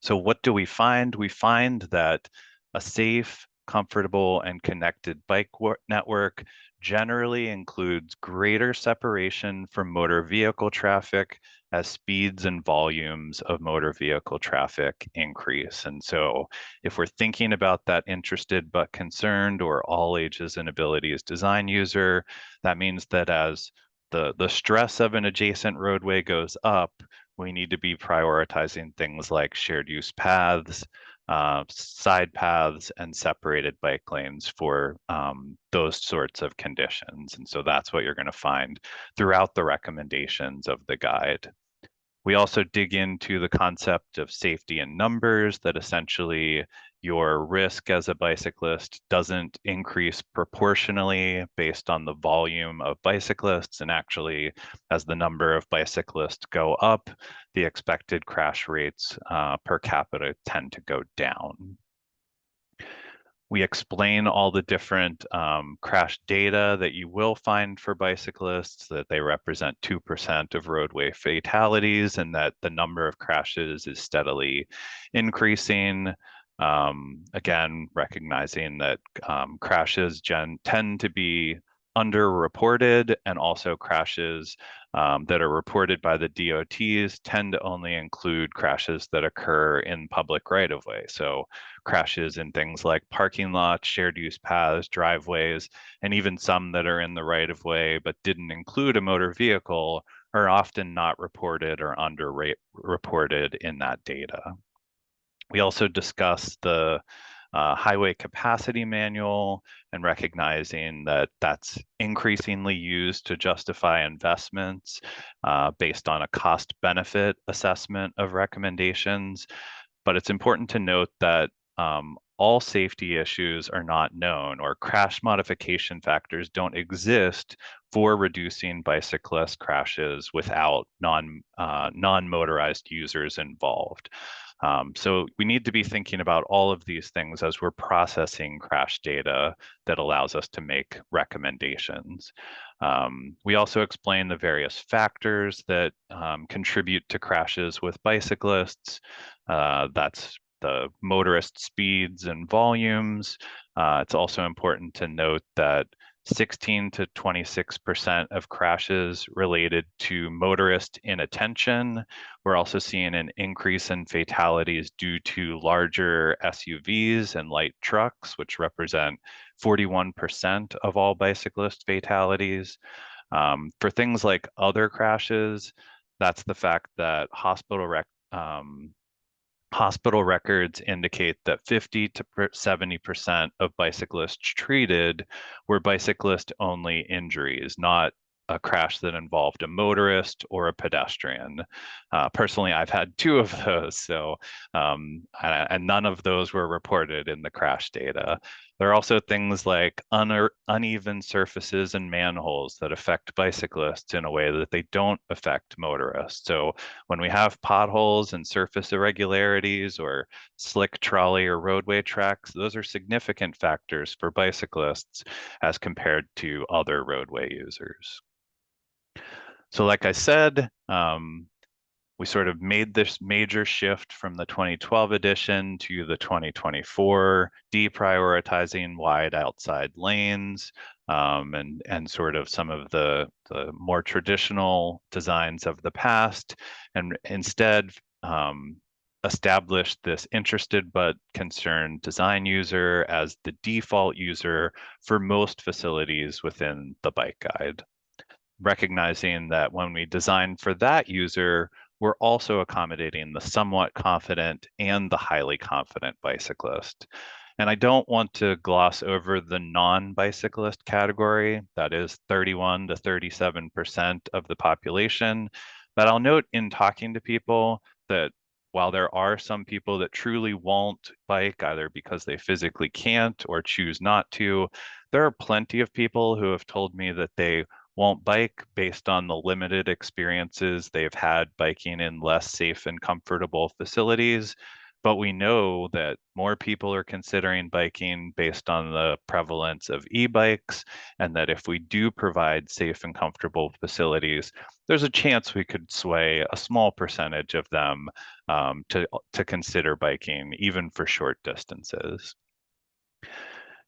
So what do we find? We find that a safe, comfortable, and connected bike network generally includes greater separation from motor vehicle traffic as speeds and volumes of motor vehicle traffic increase. And so if we're thinking about that interested but concerned or all ages and abilities design user, that means that as the stress of an adjacent roadway goes up, we need to be prioritizing things like shared use paths, side paths, and separated bike lanes for those sorts of conditions. And so that's what you're going to find throughout the recommendations of the guide. We also dig into the concept of safety in numbers, that essentially your risk as a bicyclist doesn't increase proportionally based on the volume of bicyclists. And actually, as the number of bicyclists go up, the expected crash rates per capita tend to go down. We explain all the different crash data that you will find for bicyclists, that they represent 2% of roadway fatalities and that the number of crashes is steadily increasing. Again, recognizing that crashes tend to be underreported, and also crashes that are reported by the DOTs tend to only include crashes that occur in public right-of-way. So crashes in things like parking lots, shared use paths, driveways, and even some that are in the right-of-way but didn't include a motor vehicle are often not reported or underreported in that data. We also discuss the highway capacity manual and recognizing that that's increasingly used to justify investments based on a cost benefit assessment of recommendations. But it's important to note that all safety issues are not known, or crash modification factors don't exist for reducing bicyclist crashes without non-motorized users involved. So we need to be thinking about all of these things as we're processing crash data that allows us to make recommendations. We also explain the various factors that contribute to crashes with bicyclists. That's the motorist speeds and volumes. It's also important to note that 16 to 26% of crashes related to motorist inattention. We're also seeing an increase in fatalities due to larger SUVs and light trucks, which represent 41% of all bicyclist fatalities. For things like other crashes, that's the fact that hospital records indicate that 50 to 70% of bicyclists treated were bicyclist-only injuries, not a crash that involved a motorist or a pedestrian. Personally, I've had 2 of those, and none of those were reported in the crash data. There are also things like uneven surfaces and manholes that affect bicyclists in a way that they don't affect motorists. So when we have potholes and surface irregularities or slick trolley or roadway tracks, those are significant factors for bicyclists as compared to other roadway users. So like I said, we sort of made this major shift from the 2012 edition to the 2024, deprioritizing wide outside lanes, and sort of some of the more traditional designs of the past, and instead established this interested but concerned design user as the default user for most facilities within the bike guide, recognizing that when we design for that user, we're also accommodating the somewhat confident and the highly confident bicyclist. And I don't want to gloss over the non-bicyclist category, that is 31 to 37% of the population. But I'll note in talking to people that while there are some people that truly won't bike, either because they physically can't or choose not to, there are plenty of people who have told me that they won't bike based on the limited experiences they've had biking in less safe and comfortable facilities. But we know that more people are considering biking based on the prevalence of e-bikes, and that if we do provide safe and comfortable facilities, there's a chance we could sway a small percentage of them to consider biking, even for short distances.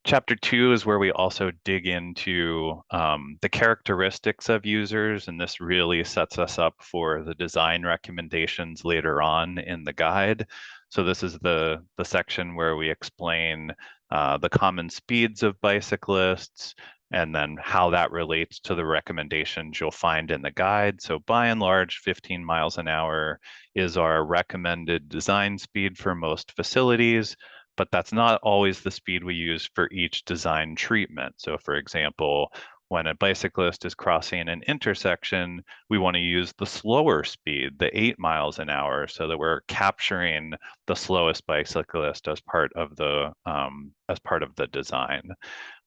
Chapter 2 is where we also dig into the characteristics of users, and this really sets us up for the design recommendations later on in the guide. So this is the section where we explain the common speeds of bicyclists, and then how that relates to the recommendations you'll find in the guide. So by and large, 15 miles an hour is our recommended design speed for most facilities, but that's not always the speed we use for each design treatment. So for example, when a bicyclist is crossing an intersection, we want to use the slower speed, the 8 miles an hour, so that we're capturing the slowest bicyclist as part of the design.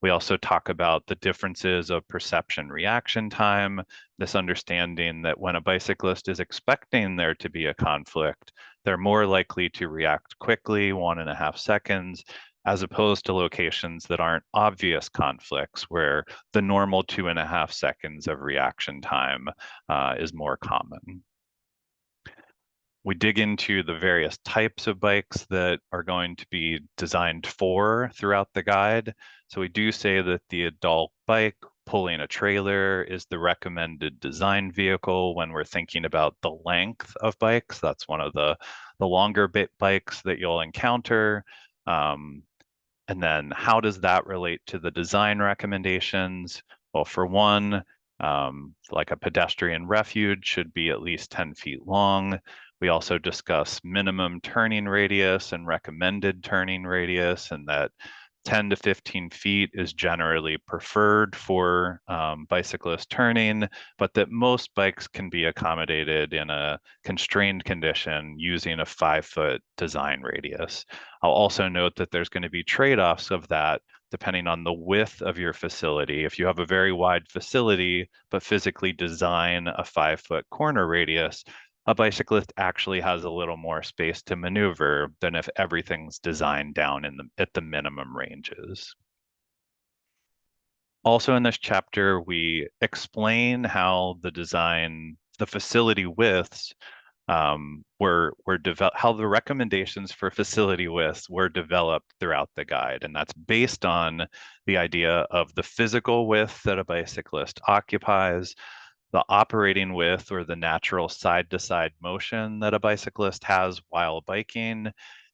We also talk about the differences of perception reaction time, this understanding that when a bicyclist is expecting there to be a conflict, they're more likely to react quickly, 1.5 seconds, as opposed to locations that aren't obvious conflicts, where the normal 2.5 seconds of reaction time is more common. We dig into the various types of bikes that are going to be designed for throughout the guide. So we do say that the adult bike pulling a trailer is the recommended design vehicle when we're thinking about the length of bikes. That's one of the longer bikes that you'll encounter. And then how does that relate to the design recommendations? Well, for one, like a pedestrian refuge should be at least 10 feet long. We also discuss minimum turning radius and recommended turning radius, and that 10 to 15 feet is generally preferred for bicyclist turning, but that most bikes can be accommodated in a constrained condition using a 5-foot design radius. I'll also note that there's going to be trade-offs of that depending on the width of your facility. If you have a very wide facility, but physically design a 5-foot corner radius, a bicyclist actually has a little more space to maneuver than if everything's designed down at the minimum ranges. Also in this chapter, we explain how the facility widths how the recommendations for facility widths were developed throughout the guide. And that's based on the idea of the physical width that a bicyclist occupies, the operating width or the natural side-to-side motion that a bicyclist has while biking,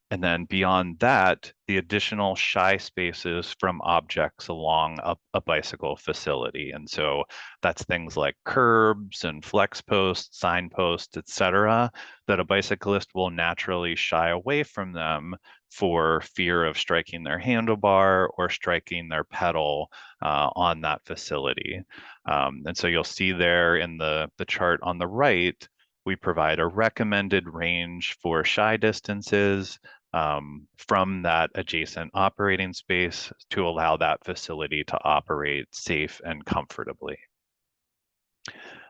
and then beyond that, the additional shy spaces from objects along a bicycle facility. And so that's things like curbs and flex posts, signposts, etc., that a bicyclist will naturally shy away from them for fear of striking their handlebar or striking their pedal on that facility. And so you'll see there in the chart on the right, we provide a recommended range for shy distances from that adjacent operating space to allow that facility to operate safe and comfortably.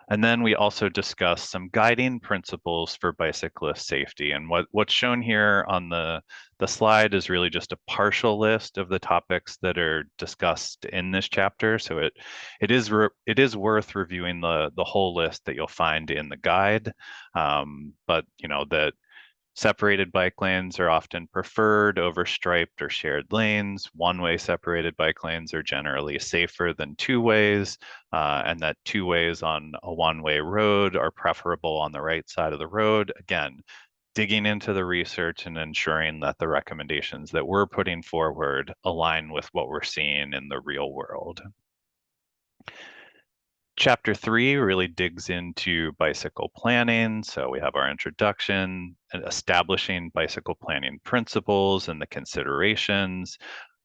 And then we also discuss some guiding principles for bicyclist safety. And what's shown here on the slide is really just a partial list of the topics that are discussed in this chapter. So it is worth reviewing the whole list that you'll find in the guide. But you know that separated bike lanes are often preferred over striped or shared lanes. One-way separated bike lanes are generally safer than two ways, and that two ways on a one-way road are preferable on the right side of the road. Again, digging into the research and ensuring that the recommendations that we're putting forward align with what we're seeing in the real world. Chapter 3 really digs into bicycle planning. So we have our introduction and establishing bicycle planning principles and the considerations,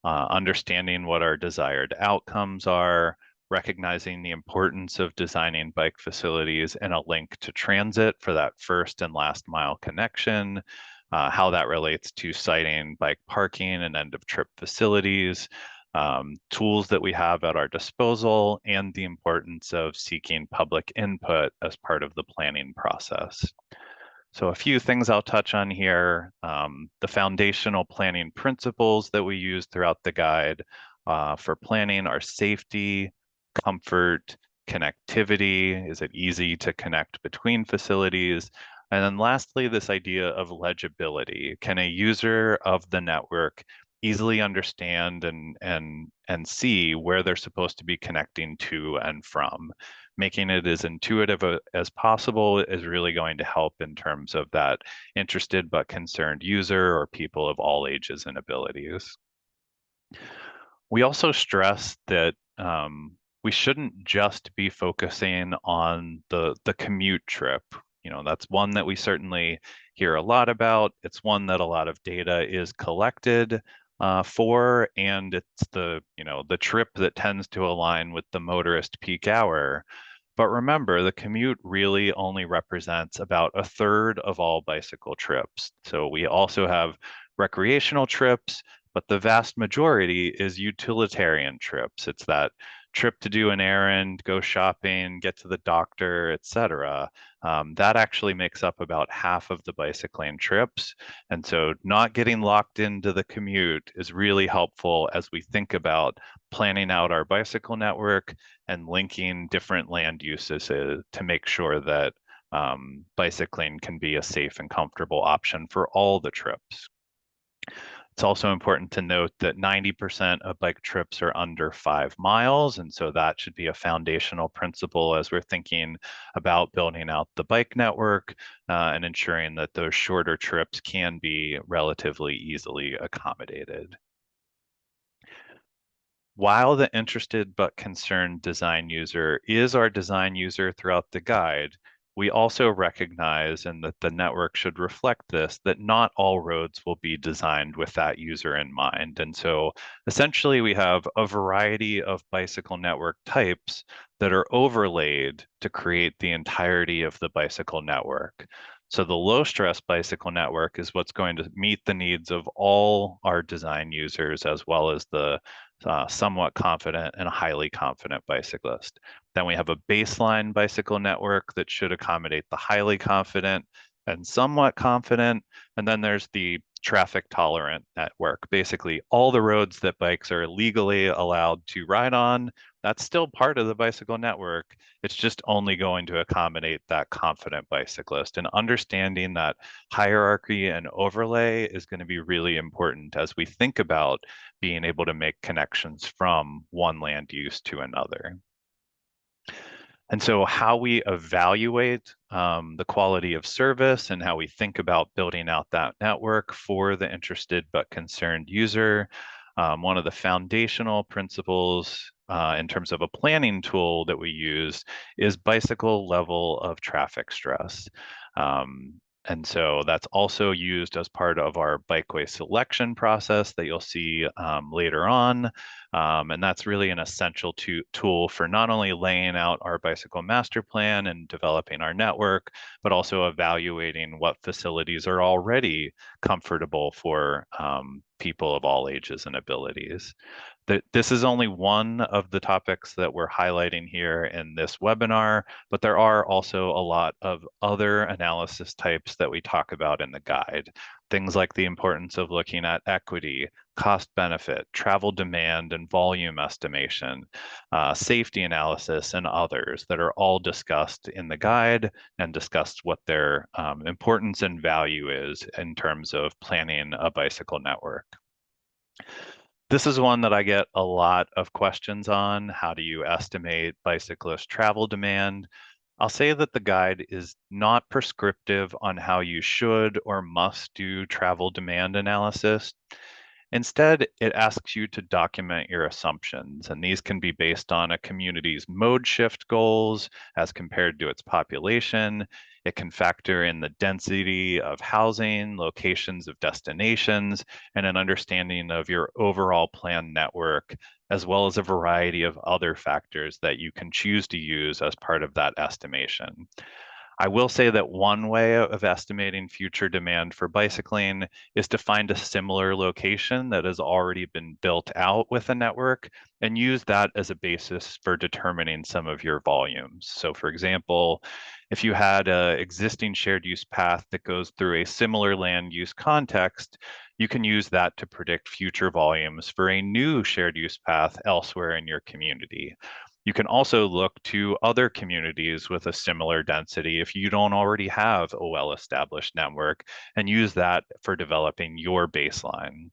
understanding what our desired outcomes are, recognizing the importance of designing bike facilities and a link to transit for that first and last mile connection, how that relates to siting bike parking and end of trip facilities, tools that we have at our disposal, and the importance of seeking public input as part of the planning process. So a few things I'll touch on here. The foundational planning principles that we use throughout the guide for planning are safety, comfort, connectivity. Is it easy to connect between facilities? And then lastly, this idea of legibility. Can a user of the network easily understand and see where they're supposed to be connecting to and from? Making it as intuitive as possible is really going to help in terms of that interested but concerned user or people of all ages and abilities. We also stress that we shouldn't just be focusing on the commute trip. You know, that's one that we certainly hear a lot about. It's one that a lot of data is collected for, and it's the trip that tends to align with the motorist peak hour. But remember, the commute really only represents about a third of all bicycle trips. So we also have recreational trips, but the vast majority is utilitarian trips. It's that trip to do an errand, go shopping, get to the doctor, etc. That actually makes up about half of the bicycling trips. And so not getting locked into the commute is really helpful as we think about planning out our bicycle network and linking different land uses to make sure that bicycling can be a safe and comfortable option for all the trips. It's also important to note that 90% of bike trips are under 5 miles, and so that should be a foundational principle as we're thinking about building out the bike network and ensuring that those shorter trips can be relatively easily accommodated. While the interested but concerned design user is our design user throughout the guide, we also recognize, and that the network should reflect this, that not all roads will be designed with that user in mind. And so essentially we have a variety of bicycle network types that are overlaid to create the entirety of the bicycle network. So the low stress bicycle network is what's going to meet the needs of all our design users, as well as the somewhat confident and highly confident bicyclist. Then we have a baseline bicycle network that should accommodate the highly confident and somewhat confident. And then there's the traffic tolerant network, basically all the roads that bikes are legally allowed to ride on, that's still part of the bicycle network. It's just only going to accommodate that confident bicyclist. And understanding that hierarchy and overlay is going to be really important as we think about being able to make connections from one land use to another. And so how we evaluate the quality of service and how we think about building out that network for the interested but concerned user. One of the foundational principles in terms of a planning tool that we use is bicycle level of traffic stress. And so that's also used as part of our bikeway selection process that you'll see later on. And that's really an essential tool for not only laying out our bicycle master plan and developing our network, but also evaluating what facilities are already comfortable for people of all ages and abilities. This is only one of the topics that we're highlighting here in this webinar, but there are also a lot of other analysis types that we talk about in the guide. Things like the importance of looking at equity, cost benefit, travel demand and volume estimation, safety analysis, and others that are all discussed in the guide and discussed what their importance and value is in terms of planning a bicycle network. This is one that I get a lot of questions on. How do you estimate bicyclist travel demand? I'll say that the guide is not prescriptive on how you should or must do travel demand analysis. Instead, it asks you to document your assumptions, and these can be based on a community's mode shift goals as compared to its population. It can factor in the density of housing, locations of destinations, and an understanding of your overall planned network, as well as a variety of other factors that you can choose to use as part of that estimation. I will say that one way of estimating future demand for bicycling is to find a similar location that has already been built out with a network and use that as a basis for determining some of your volumes. So for example, if you had an existing shared use path that goes through a similar land use context, you can use that to predict future volumes for a new shared use path elsewhere in your community. You can also look to other communities with a similar density if you don't already have a well-established network and use that for developing your baseline.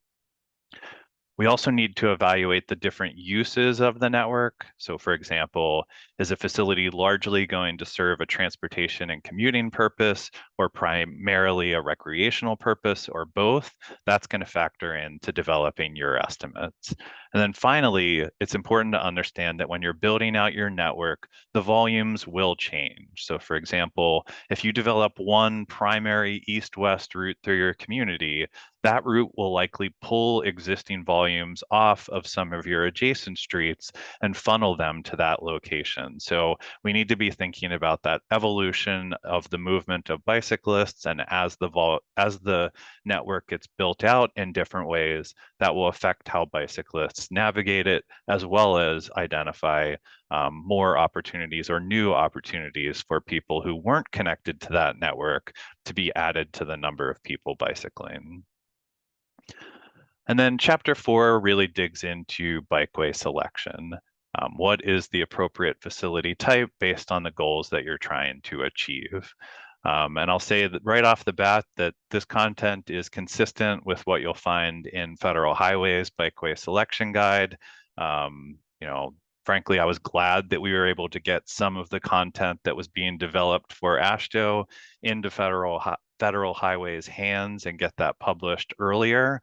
We also need to evaluate the different uses of the network. So for example, is a facility largely going to serve a transportation and commuting purpose or primarily a recreational purpose or both? That's going to factor into developing your estimates. And then finally, it's important to understand that when you're building out your network, the volumes will change. So for example, if you develop one primary east-west route through your community, that route will likely pull existing volumes off of some of your adjacent streets and funnel them to that location. So we need to be thinking about that evolution of the movement of bicyclists, and as the network gets built out in different ways, that will affect how bicyclists navigate it, as well as identify more opportunities or new opportunities for people who weren't connected to that network to be added to the number of people bicycling. And then chapter 4 really digs into bikeway selection. What is the appropriate facility type based on the goals that you're trying to achieve? And I'll say that right off the bat that this content is consistent with what you'll find in Federal Highway's Bikeway Selection Guide. Frankly, I was glad that we were able to get some of the content that was being developed for AASHTO into Federal Highway's hands and get that published earlier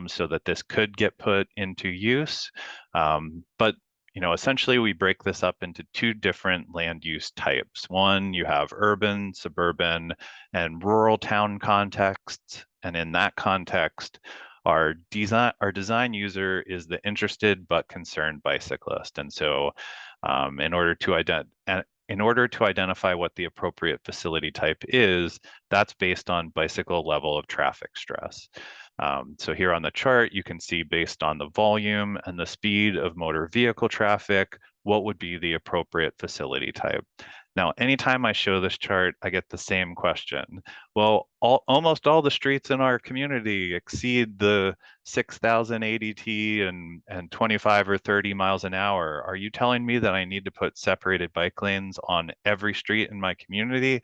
so that this could get put into use. But essentially we break this up into two different land use types. One, you have urban, suburban, and rural town contexts. And in that context, our design user is the interested but concerned bicyclist. And so in order to identify what the appropriate facility type is, that's based on bicycle level of traffic stress. So here on the chart, you can see based on the volume and the speed of motor vehicle traffic, what would be the appropriate facility type. Now, anytime I show this chart, I get the same question. Well, almost all the streets in our community exceed the 6,000 ADT and 25 or 30 miles an hour. Are you telling me that I need to put separated bike lanes on every street in my community?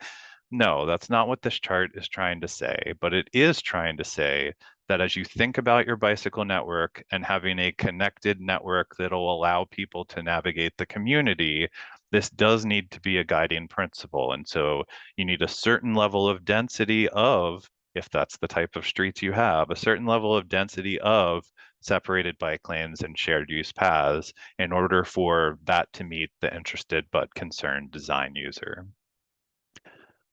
No, that's not what this chart is trying to say, but it is trying to say that as you think about your bicycle network and having a connected network that'll allow people to navigate the community, this does need to be a guiding principle. And so you need a certain level of density of, if that's the type of streets you have, a certain level of density of separated bike lanes and shared use paths in order for that to meet the interested but concerned design user.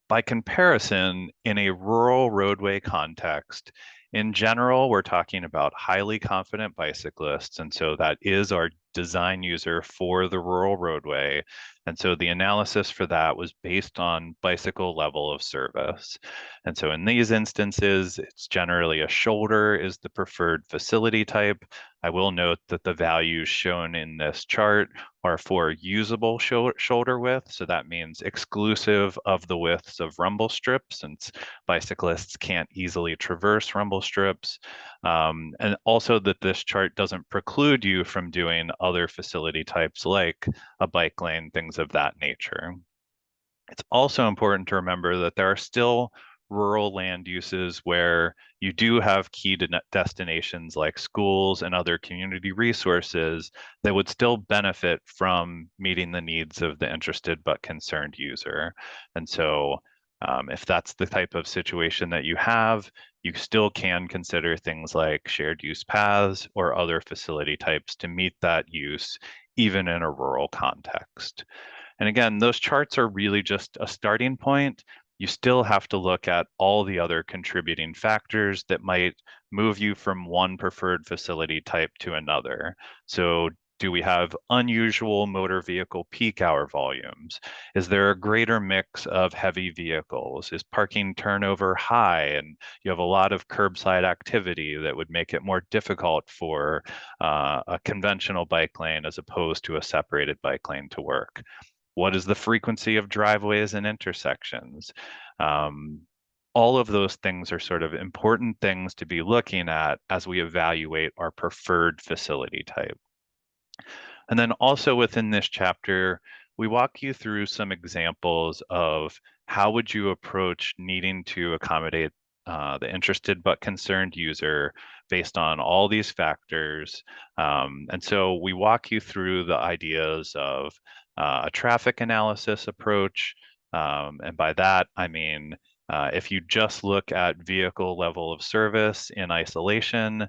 By comparison, in a rural roadway context, in general, we're talking about highly confident bicyclists. And so that is our design user for the rural roadway. And so the analysis for that was based on bicycle level of service. And so in these instances, it's generally a shoulder is the preferred facility type. I will note that the values shown in this chart are for usable shoulder width. So that means exclusive of the widths of rumble strips, since bicyclists can't easily traverse rumble strips. And also that this chart doesn't preclude you from doing other facility types like a bike lane, things of that nature. It's also important to remember that there are still rural land uses where you do have key destinations like schools and other community resources that would still benefit from meeting the needs of the interested but concerned user. And so if that's the type of situation that you have, you still can consider things like shared use paths or other facility types to meet that use, even in a rural context. And again, those charts are really just a starting point. You still have to look at all the other contributing factors that might move you from one preferred facility type to another. So do we have unusual motor vehicle peak hour volumes? Is there a greater mix of heavy vehicles? Is parking turnover high and you have a lot of curbside activity that would make it more difficult for a conventional bike lane as opposed to a separated bike lane to work? What is the frequency of driveways and intersections? All of those things are sort of important things to be looking at as we evaluate our preferred facility type. And then also within this chapter, we walk you through some examples of how would you approach needing to accommodate the interested but concerned user based on all these factors. And so we walk you through the ideas of a traffic analysis approach. And by that, I mean, if you just look at vehicle level of service in isolation,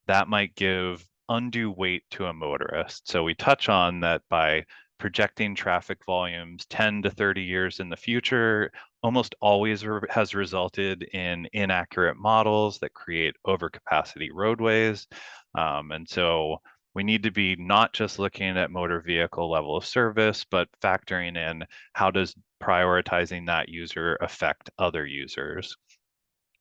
that might give undue weight to a motorist. So we touch on that by projecting traffic volumes 10 to 30 years in the future, almost always has resulted in inaccurate models that create overcapacity roadways. And so we need to be not just looking at motor vehicle level of service, but factoring in how does prioritizing that user affect other users.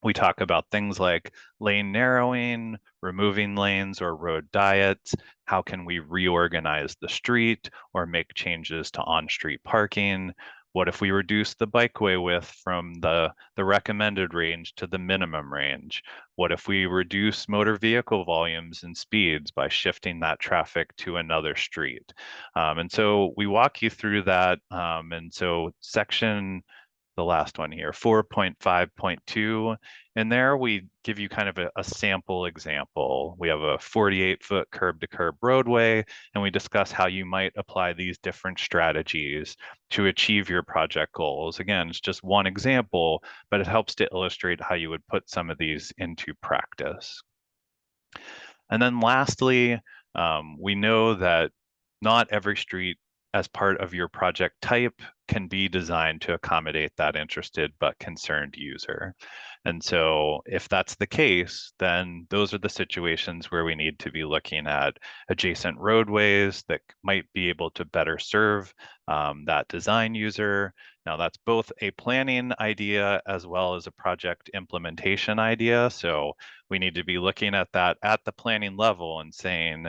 We talk about things like lane narrowing, removing lanes or road diets. How can we reorganize the street or make changes to on-street parking? What if we reduce the bikeway width from the recommended range to the minimum range? What if we reduce motor vehicle volumes and speeds by shifting that traffic to another street? And so we walk you through that. And so the last one here, 4.5.2. And there we give you kind of a sample example. We have a 48-foot curb to curb roadway, and we discuss how you might apply these different strategies to achieve your project goals. Again, it's just one example, but it helps to illustrate how you would put some of these into practice. And then lastly, we know that not every street as part of your project type can be designed to accommodate that interested but concerned user. And so if that's the case, then those are the situations where we need to be looking at adjacent roadways that might be able to better serve that design user. Now that's both a planning idea as well as a project implementation idea. So we need to be looking at that at the planning level and saying,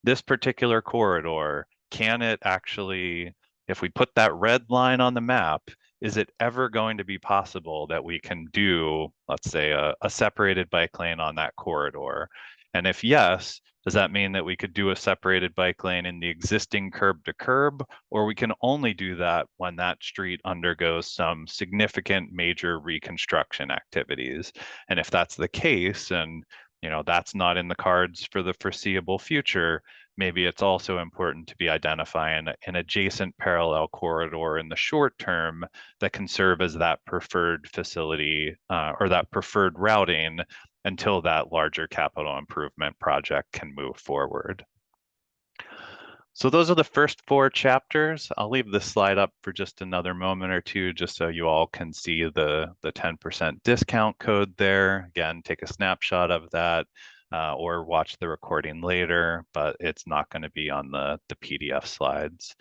this particular corridor, can it actually if we put that red line on the map, is it ever going to be possible that we can do, let's say, a separated bike lane on that corridor? And if yes, does that mean that we could do a separated bike lane in the existing curb to curb, or we can only do that when that street undergoes some significant major reconstruction activities? And if that's the case, and that's not in the cards for the foreseeable future, maybe it's also important to be identifying an adjacent parallel corridor in the short term that can serve as that preferred facility or that preferred routing until that larger capital improvement project can move forward. So those are the first 4 chapters. I'll leave this slide up for just another moment or two, just so you all can see the 10% discount code there. Again, take a snapshot of that or watch the recording later, but it's not going to be on the PDF slides.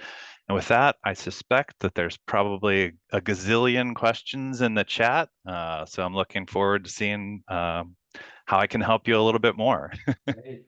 And with that, I suspect that there's probably a gazillion questions in the chat. So I'm looking forward to seeing how I can help you a little bit more. Great.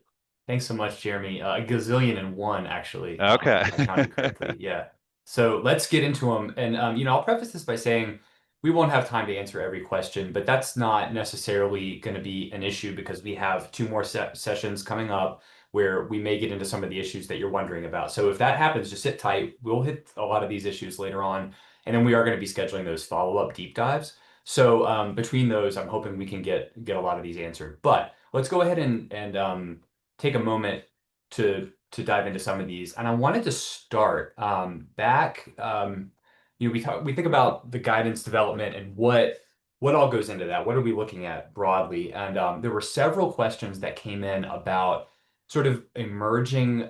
Thanks so much, Jeremy. A gazillion and one, actually, Okay. if I counted correctly. Yeah. So let's get into them. And, I'll preface this by saying we won't have time to answer every question, but that's not necessarily going to be an issue because we have 2 more sessions coming up where we may get into some of the issues that you're wondering about. So if that happens, just sit tight. We'll hit a lot of these issues later on. And then we are going to be scheduling those follow-up deep dives. So between those, I'm hoping we can get a lot of these answered. But let's go ahead and take a moment to dive into some of these. And I wanted to start back. We think about the guidance development and what all goes into that. What are we looking at broadly? And there were several questions that came in about sort of emerging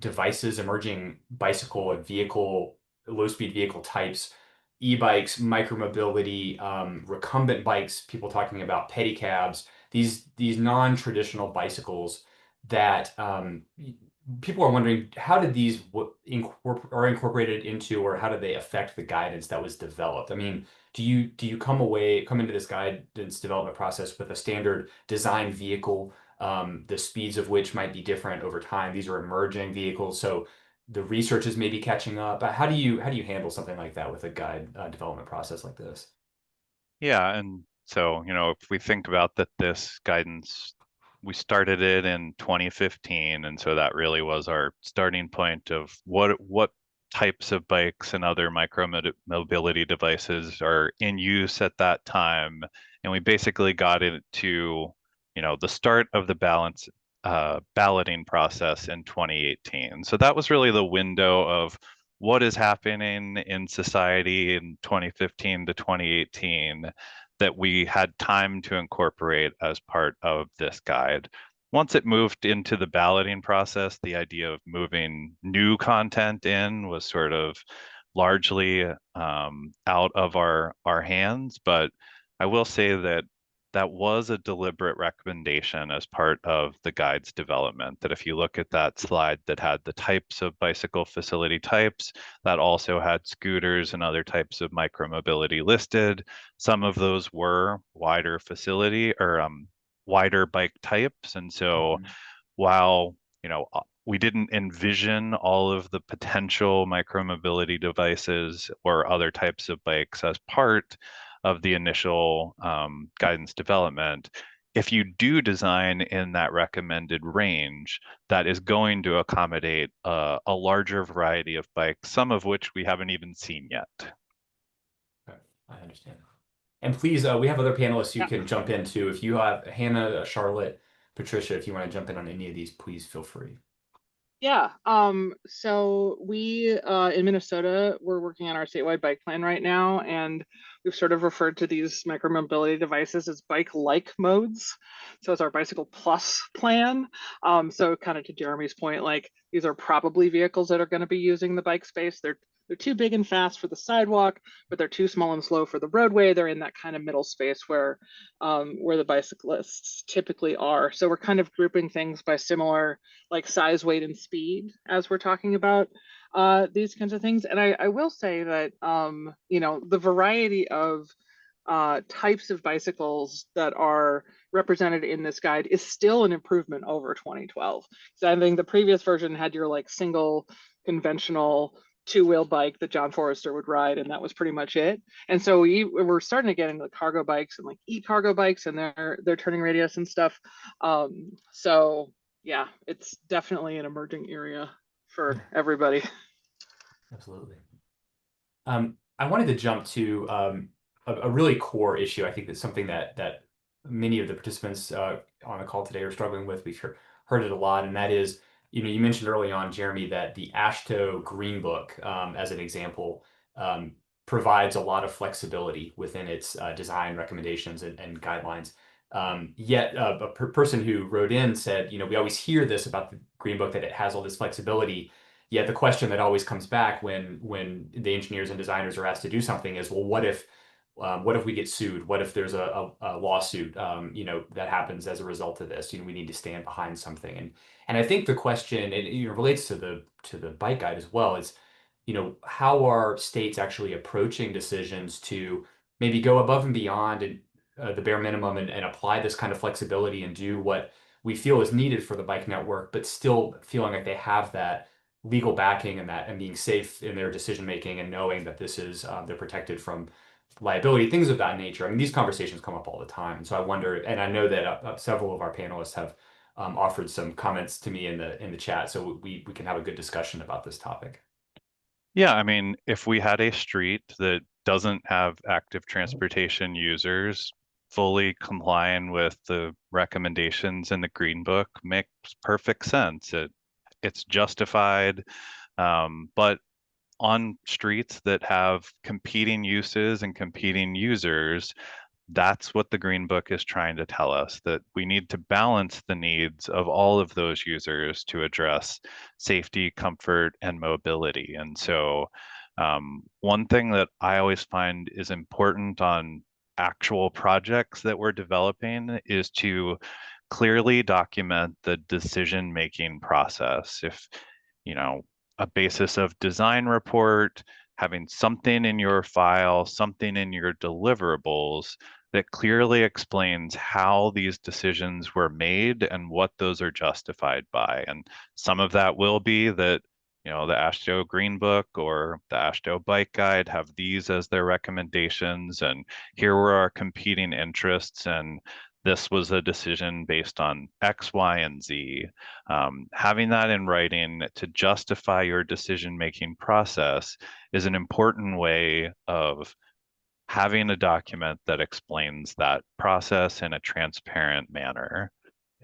devices, emerging bicycle and vehicle, low-speed vehicle types, e-bikes, micromobility, recumbent bikes, people talking about pedicabs, these non-traditional bicycles that people are wondering how did these are incorporated into, or how did they affect the guidance that was developed? I mean, do you come into this guidance development process with a standard design vehicle, the speeds of which might be different over time? These are emerging vehicles, so the research is maybe catching up. How do you handle something like that with a guide development process like this? Yeah, and so, if we think about that, this guidance, we started it in 2015, and so that really was our starting point of what types of bikes and other micro-mobility devices are in use at that time. And we basically got it to, the start of the balloting process in 2018. So that was really the window of what is happening in society in 2015 to 2018 that we had time to incorporate as part of this guide. Once it moved into the balloting process, the idea of moving new content in was sort of largely out of our hands. But I will say that that was a deliberate recommendation as part of the guide's development, that if you look at that slide that had the types of bicycle facility types, that also had scooters and other types of micromobility listed. Some of those were wider facility or wider bike types. And so while, we didn't envision all of the potential micromobility devices or other types of bikes as part of the initial guidance development, if you do design in that recommended range, that is going to accommodate a larger variety of bikes, some of which we haven't even seen yet. Okay, I understand. And please, we have other panelists who can jump in too. If you have Hannah, Charlotte, Patricia, if you want to jump in on any of these, please feel free. Yeah, so we in Minnesota, we're working on our statewide bike plan right now, and we've sort of referred to these micromobility devices as bike-like modes. So it's our Bicycle Plus plan. So kind of to Jeremy's point, like these are probably vehicles that are going to be using the bike space. They're too big and fast for the sidewalk, but they're too small and slow for the roadway. They're in that kind of middle space where the bicyclists typically are. So we're kind of grouping things by similar like size, weight, and speed as we're talking about these kinds of things. And I will say that, the variety of types of bicycles that are represented in this guide is still an improvement over 2012. So I think the previous version had your like single conventional two-wheel bike that John Forrester would ride, and that was pretty much it. And so we're starting to get into the cargo bikes and like e-cargo bikes, and they're turning radius and stuff. So yeah, it's definitely an emerging area for everybody. Absolutely. I wanted to jump to a really core issue. I think that's something that many of the participants on the call today are struggling with. We've heard it a lot, and that is, you mentioned early on, Jeremy, that the AASHTO Green Book, as an example, provides a lot of flexibility within its design recommendations and guidelines. Yet a person who wrote in said, we always hear this about the Green Book, that it has all this flexibility. Yet the question that always comes back when the engineers and designers are asked to do something is, well, what if we get sued? What if there's a lawsuit, that happens as a result of this? We need to stand behind something. And I think the question, it relates to the bike guide as well, is, how are states actually approaching decisions to maybe go above and beyond the bare minimum and apply this kind of flexibility and do what we feel is needed for the bike network, but still feeling like they have that legal backing and being safe in their decision making and knowing that this is they're protected from liability, things of that nature. I mean, these conversations come up all the time. So I wonder, and I know that several of our panelists have offered some comments to me in the chat, so we can have a good discussion about this topic. Yeah, I mean, if we had a street that doesn't have active transportation users fully complying with the recommendations in the Green Book, makes perfect sense. It's justified, but on streets that have competing uses and competing users, that's what the Green Book is trying to tell us, that we need to balance the needs of all of those users to address safety, comfort, and mobility. And so one thing that I always find is important on actual projects that we're developing is to clearly document the decision-making process. If, a basis of design report, having something in your file, something in your deliverables that clearly explains how these decisions were made and what those are justified by. And some of that will be that, the AASHTO Green Book or the AASHTO Bike Guide have these as their recommendations, and here were our competing interests, and this was a decision based on X, Y, and Z. Having that in writing to justify your decision-making process is an important way of having a document that explains that process in a transparent manner.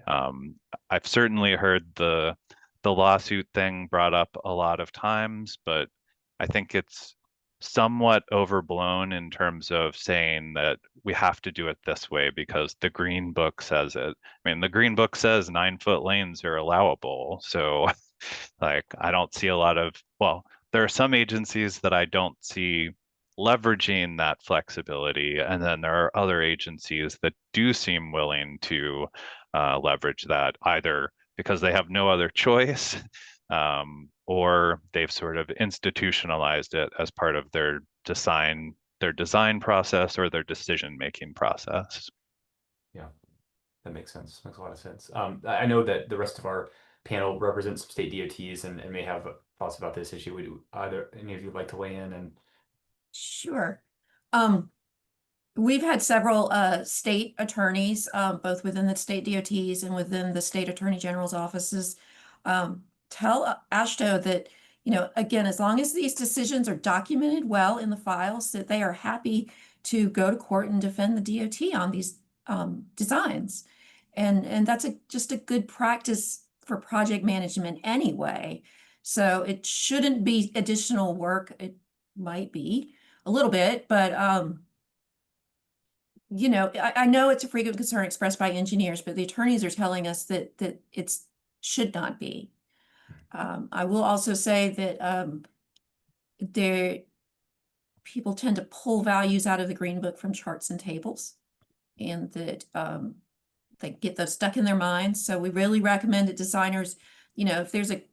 I've certainly heard the lawsuit thing brought up a lot of times, but I think it's somewhat overblown in terms of saying that we have to do it this way because the Green Book says it. I mean, the Green Book says 9-foot lanes are allowable. So like, I don't see a lot of, well, there are some agencies that I don't see leveraging that flexibility. And then there are other agencies that do seem willing to leverage that, either because they have no other choice or they've sort of institutionalized it as part of their design process or their decision-making process. Yeah, that makes sense. Makes a lot of sense. I know that the rest of our panel represents some state DOTs and may have thoughts about this issue. Would either any of you like to weigh in? And Sure. We've had several state attorneys, both within the state DOTs and within the state attorney general's offices, tell AASHTO that, again, as long as these decisions are documented well in the files, that they are happy to go to court and defend the DOT on these designs. And that's just a good practice for project management anyway. So it shouldn't be additional work. It might be a little bit, but I know it's a frequent concern expressed by engineers, but the attorneys are telling us that it should not be. I will also say that people tend to pull values out of the Green Book from charts and tables, and that they get those stuck in their minds. So we really recommend that designers, if there's a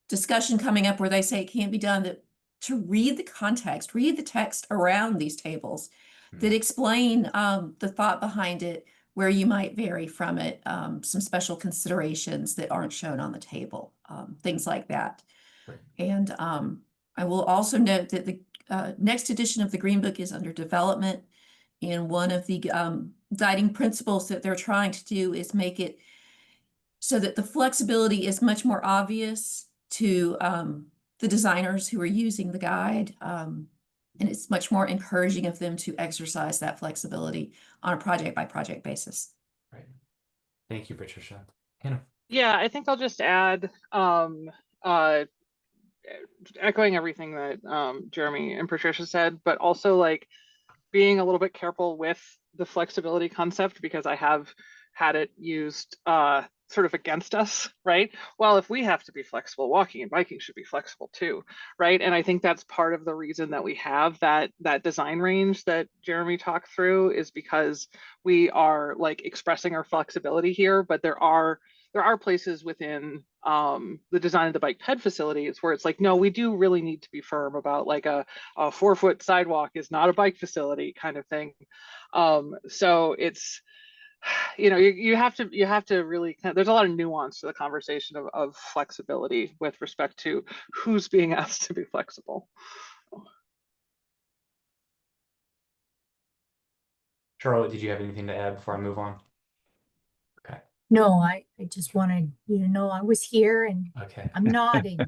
discussion coming up where they say it can't be done, to read the context, read the text around these tables that explain the thought behind it, where you might vary from it, some special considerations that aren't shown on the table, things like that. Right. And I will also note that the next edition of the Green Book is under development. And one of the guiding principles that they're trying to do is make it so that the flexibility is much more obvious to the designers who are using the guide. And it's much more encouraging of them to exercise that flexibility on a project by project basis. Right. Thank you, Patricia. Hannah. Yeah, I think I'll just add, echoing everything that Jeremy and Patricia said, but also like being a little bit careful with the flexibility concept, because I have had it used sort of against us, right? Well, if we have to be flexible, walking and biking should be flexible too, right? And I think that's part of the reason that we have that design range that Jeremy talked through, is because we are like expressing our flexibility here, but there are places within the design of the bike ped facilities where it's like, no, we do really need to be firm about like a 4-foot sidewalk is not a bike facility kind of thing. So it's, you have to really there's a lot of nuance to the conversation of flexibility with respect to who's being asked to be flexible. Charlotte, did you have anything to add before I move on? Okay. No, I just wanted you to know I was here and Okay. I'm nodding.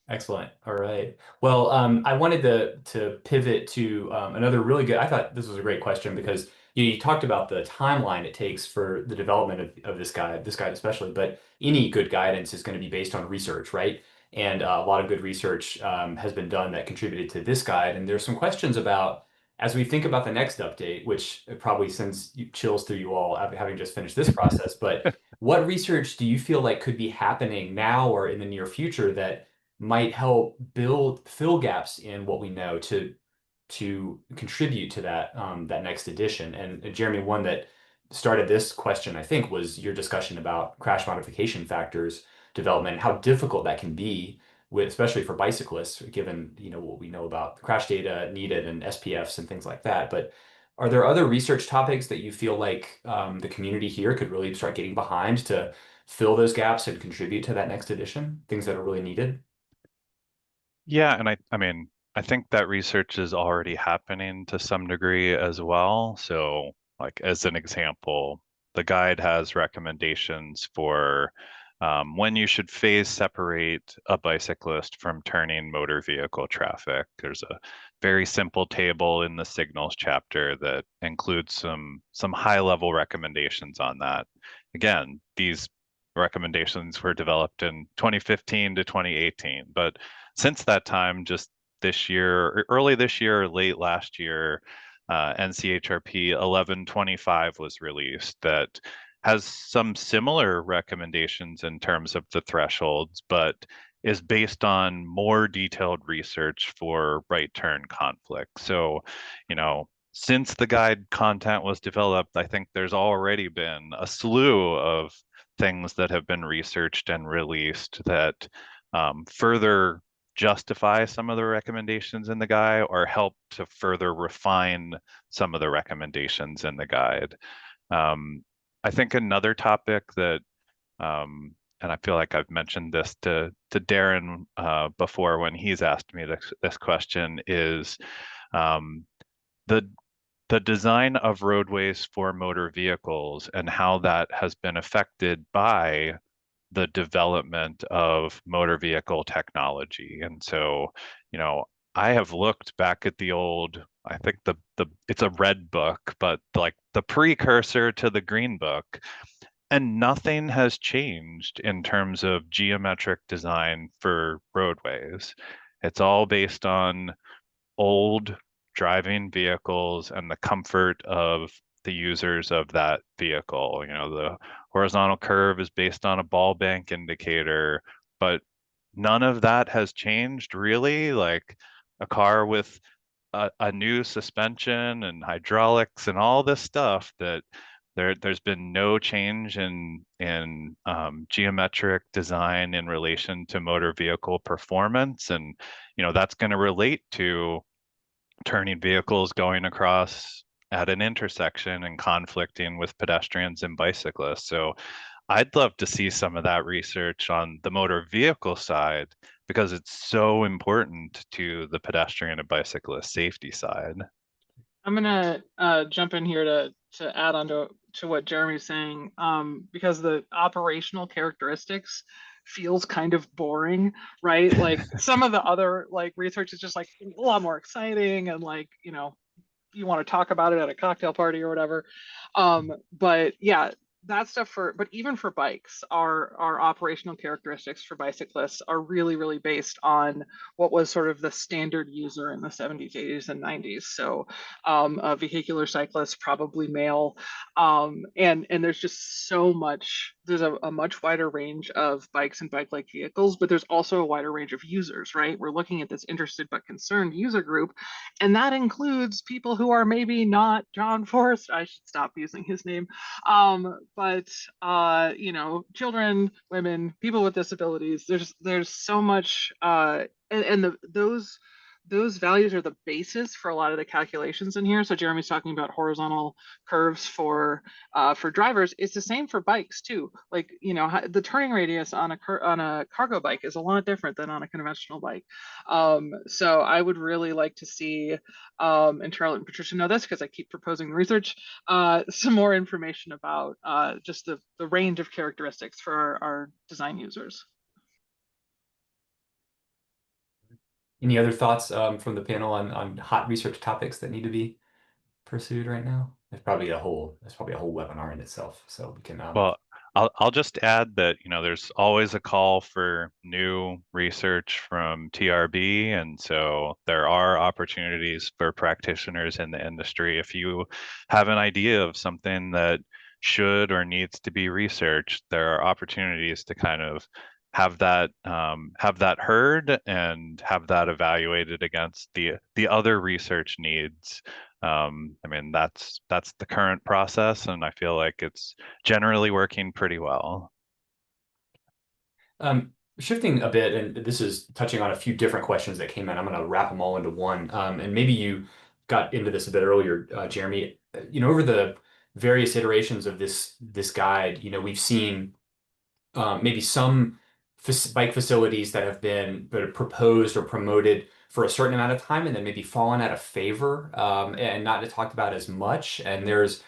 Excellent. All right. Well, I wanted to pivot to another really good. I thought this was a great question because you talked about the timeline it takes for the development of this guide especially, but any good guidance is going to be based on research, right? And a lot of good research has been done that contributed to this guide. And there's some questions about, as we think about the next update, which probably sends chills through you all having just finished this process, but what research do you feel like could be happening now or in the near future that might help fill gaps in what we know to contribute to that that next edition? And Jeremy, one that started this question, I think, was your discussion about crash modification factors development, how difficult that can be with, especially for bicyclists, given what we know about the crash data needed and SPFs and things like that. But are there other research topics that you feel like the community here could really start getting behind to fill those gaps and contribute to that next edition? Things that are really needed? Yeah, and I mean, I think that research is already happening to some degree as well. So, like as an example, the guide has recommendations for when you should phase separate a bicyclist from turning motor vehicle traffic. There's a very simple table in the signals chapter that includes some high level recommendations on that. Again, these recommendations were developed in 2015 to 2018, but since that time, just this year, early this year, or late last year, NCHRP 1125 was released that has some similar recommendations in terms of the thresholds, but is based on more detailed research for right turn conflict. So, since the guide content was developed, I think there's already been a slew of things that have been researched and released that further justify some of the recommendations in the guide or help to further refine some of the recommendations in the guide. I think another topic that, and I feel like I've mentioned this to Darren before when he's asked me this question, is the design of roadways for motor vehicles and how that has been affected by the development of motor vehicle technology. And so, I have looked back at the old, I think the it's a red book, but like the precursor to the green book, and nothing has changed in terms of geometric design for roadways. It's all based on old driving vehicles and the comfort of the users of that vehicle. The horizontal curve is based on a ball bank indicator, but none of that has changed really. Like a car with a new suspension and hydraulics and all this stuff, that there's been no change in geometric design in relation to motor vehicle performance. And that's going to relate to turning vehicles going across at an intersection and conflicting with pedestrians and bicyclists. So I'd love to see some of that research on the motor vehicle side, because it's so important to the pedestrian and bicyclist safety side. I'm gonna jump in here to add on to what Jeremy's saying, because the operational characteristics feels kind of boring, right? Like some of the other like research is just like a lot more exciting and like, you know, you want to talk about it at a cocktail party or whatever. But yeah, that stuff but even for bikes, our operational characteristics for bicyclists are really, really based on what was sort of the standard user in the 70s, 80s, and 90s. So a vehicular cyclist, probably male. And there's just so much, there's a much wider range of bikes and bike-like vehicles, but there's also a wider range of users, right? We're looking at this interested but concerned user group, and that includes people who are maybe not John Forrest. I should stop using his name. But you know, children, women, people with disabilities. There's so much, and those values are the basis for a lot of the calculations in here. So Jeremy's talking about horizontal curves for drivers. It's the same for bikes too. Like, you know, the turning radius on a cargo bike is a lot different than on a conventional bike. So I would really like to see, and Charlotte and Patricia know this because I keep proposing the research, some more information about just the range of characteristics for our design users. Any other thoughts from the panel on hot research topics that need to be pursued right now? That's probably a whole webinar in itself. So we can Well, I'll just add that, you know, there's always a call for new research from TRB, and so there are opportunities for practitioners in the industry. If you have an idea of something that should or needs to be researched, there are opportunities to kind of have that heard and have that evaluated against the other research needs. I mean, that's the current process, and I feel like it's generally working pretty well. Shifting a bit, and this is touching on a few different questions that came in. I'm going to wrap them all into one. And maybe you got into this a bit earlier, Jeremy. You know, over the various iterations of this guide, you know, we've seen maybe some bike facilities that have been proposed or promoted for a certain amount of time and then maybe fallen out of favor and not talked about as much. And there's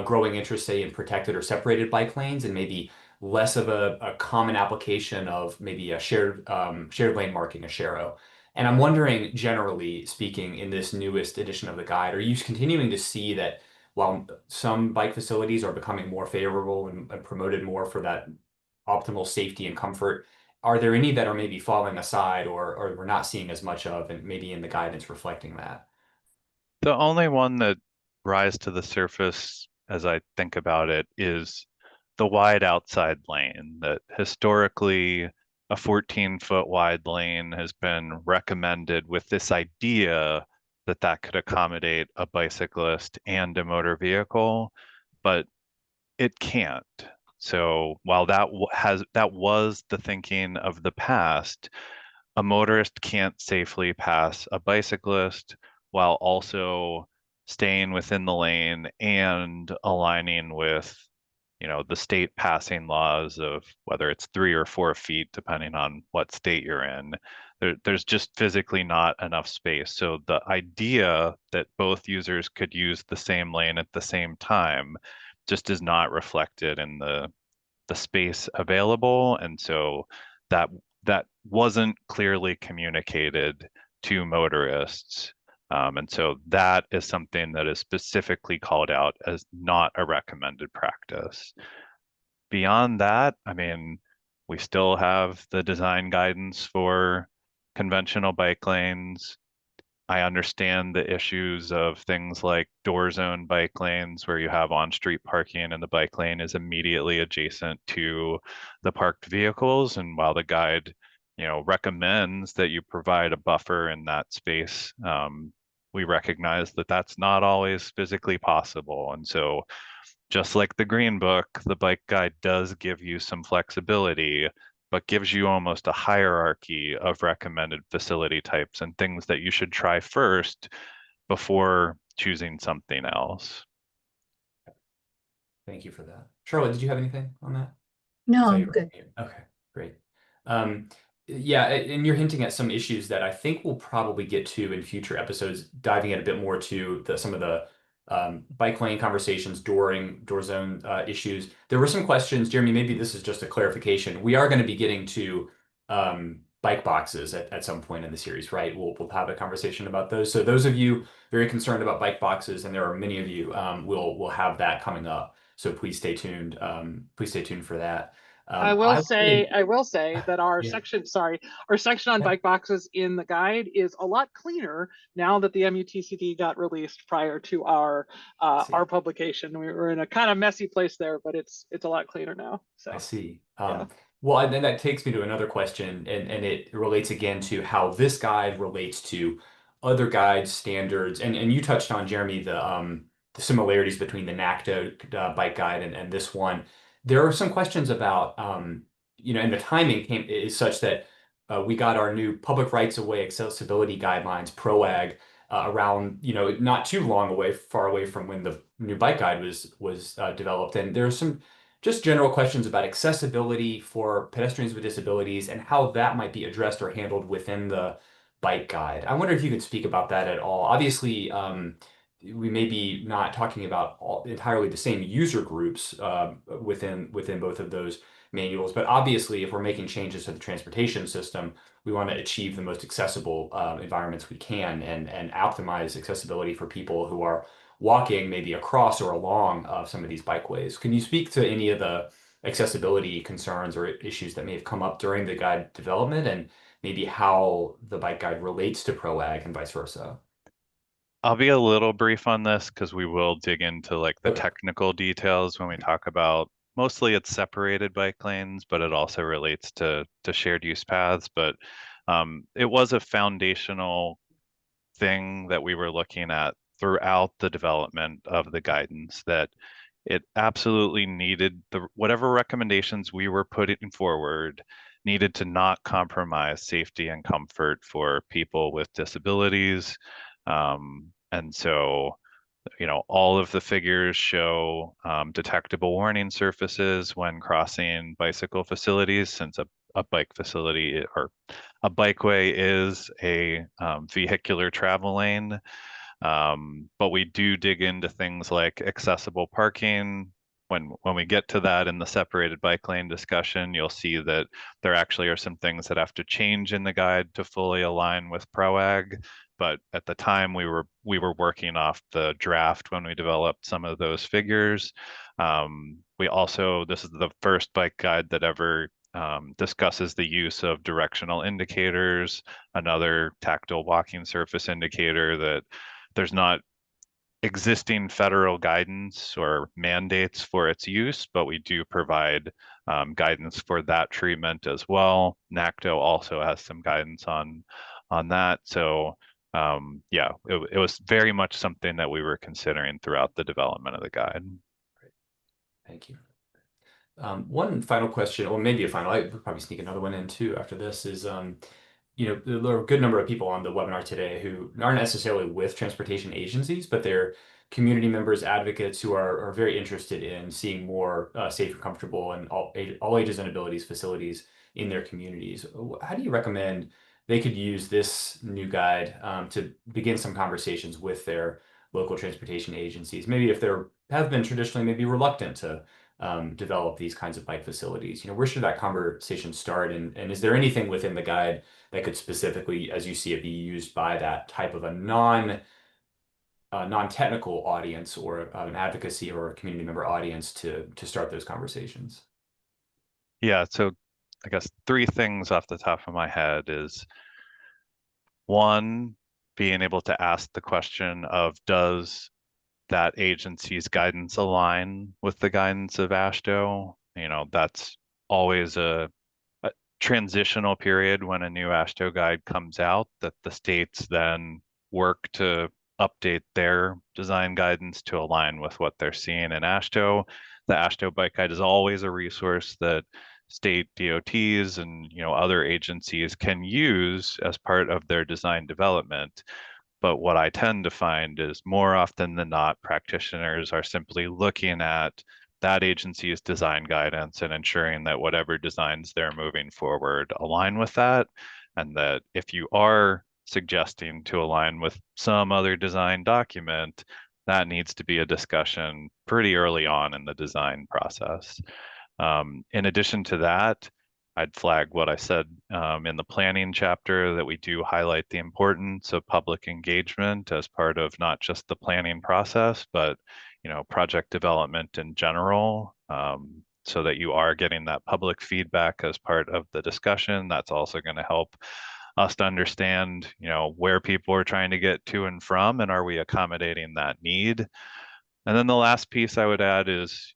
growing interest, say, in protected or separated bike lanes and maybe less of a common application of maybe a shared lane marking, a SHARO. And I'm wondering, generally speaking, in this newest edition of the guide, are you continuing to see that while some bike facilities are becoming more favorable and promoted more for that optimal safety and comfort, are there any that are maybe falling aside or we're not seeing as much of, and maybe in the guidance reflecting that? The only one that rise to the surface as I think about it is the wide outside lane, that historically a 14-foot wide lane has been recommended with this idea that that could accommodate a bicyclist and a motor vehicle, but it can't. So while that was the thinking of the past, a motorist can't safely pass a bicyclist while also staying within the lane and aligning with, you know, the state passing laws of whether it's 3 or 4 feet, depending on what state you're in. There's just physically not enough space. So the idea that both users could use the same lane at the same time just is not reflected in the space available. And so that wasn't clearly communicated to motorists. And so that is something that is specifically called out as not a recommended practice. Beyond that, I mean, we still have the design guidance for conventional bike lanes. I understand the issues of things like door zone bike lanes where you have on-street parking and the bike lane is immediately adjacent to the parked vehicles. And while the guide, you know, recommends that you provide a buffer in that space, we recognize that that's not always physically possible. And so just like the Green Book, the bike guide does give you some flexibility, but gives you almost a hierarchy of recommended facility types and things that you should try first before choosing something else. Thank you for that. Charlotte, did you have anything on that? No, So I'm you're good. okay, great. Yeah, and you're hinting at some issues that I think we'll probably get to in future episodes, diving in a bit more to some of the bike lane conversations, door zone issues. There were some questions, Jeremy. Maybe this is just a clarification. We are going to be getting to bike boxes at some point in the series, right? We'll have a conversation about those. So those of you very concerned about bike boxes, and there are many of you, we'll have that coming up. So please stay tuned. Please stay tuned for that. I I will say that our yeah. section, sorry, our section on Yeah. bike boxes in the guide is a lot cleaner now that the MUTCD got released prior to our See. publication. We were in a kind of messy place there, but it's a lot cleaner now. I So see. yeah. Well, and then that takes me to another question, and it relates again to how this guide relates to other guides, standards, and you touched on, Jeremy, the similarities between the NACTO bike guide and this one. There are some questions about, and the timing is such that we got our new public rights of way accessibility guidelines, PROAG, around, not too long away, far away from when the new bike guide was developed, and there's some just general questions about accessibility for pedestrians with disabilities and how that might be addressed or handled within the bike guide. I wonder if you could speak about that at all. Obviously, we may be not talking about entirely the same user groups within both of those manuals, but obviously, if we're making changes to the transportation system, we want to achieve the most accessible environments we can and optimize accessibility for people who are walking maybe across or along some of these bikeways. Can you speak to any of the accessibility concerns or issues that may have come up during the guide development and maybe how the bike guide relates to PROAG and vice versa? I'll be a little brief on this because we will dig into like the Okay. technical details when we talk about mostly it's separated bike lanes, but it also relates to shared use paths. But it was a foundational thing that we were looking at throughout the development of the guidance that it absolutely needed the whatever recommendations we were putting forward needed to not compromise safety and comfort for people with disabilities. And so, all of the figures show detectable warning surfaces when crossing bicycle facilities, since a bike facility or a bikeway is a vehicular travel lane. But we do dig into things like accessible parking. When we get to that in the separated bike lane discussion, you'll see that there actually are some things that have to change in the guide to fully align with PROAG. But at the time, we were working off the draft when we developed some of those figures. We also This is the first bike guide that ever discusses the use of directional indicators, another tactile walking surface indicator that there's not existing federal guidance or mandates for its use, but we do provide guidance for that treatment as well. NACTO also has some guidance on that. So yeah, it was very much something that we were considering throughout the development of the guide. Great. Thank you. One final question, or maybe a final, I would probably sneak another one in too after this is, there are a good number of people on the webinar today who aren't necessarily with transportation agencies, but they're community members, advocates who are very interested in seeing more safe and comfortable and all ages and abilities facilities in their communities. How do you recommend they could use this new guide to begin some conversations with their local transportation agencies? Maybe if they have been traditionally maybe reluctant to develop these kinds of bike facilities. Where should that conversation start? And is there anything within the guide that could specifically, as you see it, be used by that type of a non-technical audience or an advocacy or a community member audience to start those conversations? Yeah, so I guess three things off the top of my head is one, being able to ask the question of does that agency's guidance align with the guidance of AASHTO? That's always a transitional period when a new AASHTO guide comes out that the states then work to update their design guidance to align with what they're seeing in AASHTO. The AASHTO Bike Guide is always a resource that state DOTs and other agencies can use as part of their design development. But what I tend to find is more often than not, practitioners are simply looking at that agency's design guidance and ensuring that whatever designs they're moving forward align with that. And that if you are suggesting to align with some other design document, that needs to be a discussion pretty early on in the design process. In addition to that, I'd flag what I said in the planning chapter, that we do highlight the importance of public engagement as part of not just the planning process, but project development in general, so that you are getting that public feedback as part of the discussion. That's also going to help us to understand, where people are trying to get to and from, and are we accommodating that need? And then the last piece I would add is,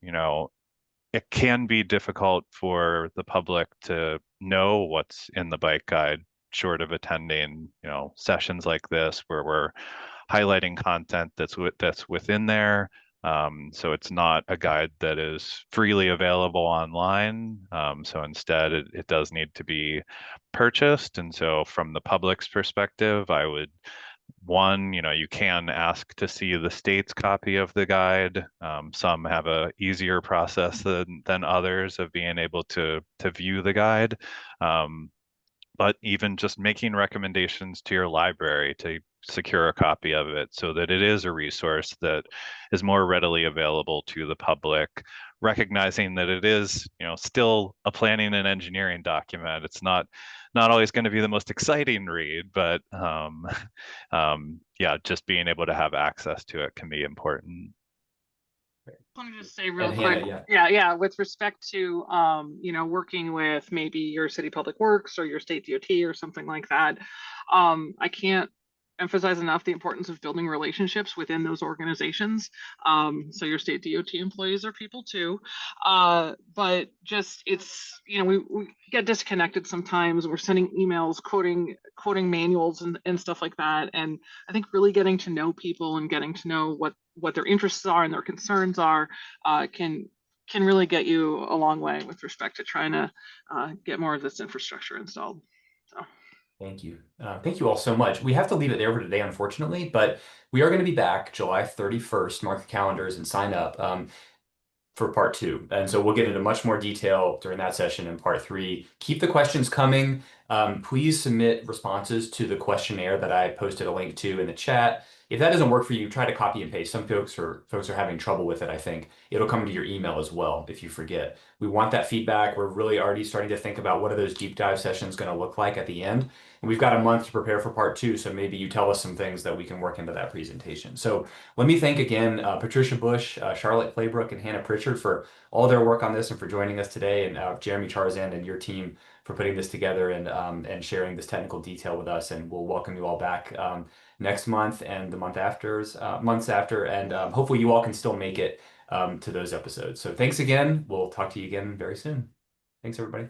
it can be difficult for the public to know what's in the bike guide, short of attending, sessions like this where we're highlighting content that's within there. So it's not a guide that is freely available online. So instead, it does need to be purchased. And so from the public's perspective, I would you can ask to see the state's copy of the guide. Some have a easier process than others of being able to view the guide. But even just making recommendations to your library to secure a copy of it so that it is a resource that is more readily available to the public, recognizing that it is, still a planning and engineering document. It's not always going to be the most exciting read, but yeah, just being able to have access to it can be important. Let me just say real And quick, Hannah, yeah, with respect to working with maybe your city public works or your state DOT or something like that, I can't emphasize enough the importance of building relationships within those organizations. So your state DOT employees are people too, but just it's we get disconnected sometimes. We're sending emails quoting manuals and stuff like that, and I think really getting to know people and getting to know what their interests are and their concerns are can really get you a long way with respect to trying to get more of this infrastructure installed. So. thank you. Thank you all so much. We have to leave it there for today, unfortunately, but we are going to be back July 31st. Mark the calendars and sign up for part 2. And so we'll get into much more detail during that session in part 3. Keep the questions coming. Please submit responses to the questionnaire that I posted a link to in the chat. If that doesn't work for you, try to copy and paste. Some folks are having trouble with it, I think. It'll come to your email as well if you forget. We want that feedback. We're really already starting to think about what are those deep dive sessions going to look like at the end. And we've got a month to prepare for part 2, so maybe you tell us some things that we can work into that presentation. So let me thank again Patricia Bush, Charlotte Claybrook, and Hannah Pritchard for all their work on this and for joining us today, and Jeremy Charzan and your team for putting this together and sharing this technical detail with us. And we'll welcome you all back next month and the months after, and hopefully you all can still make it to those episodes. So thanks again. We'll talk to you again very soon. Thanks, everybody.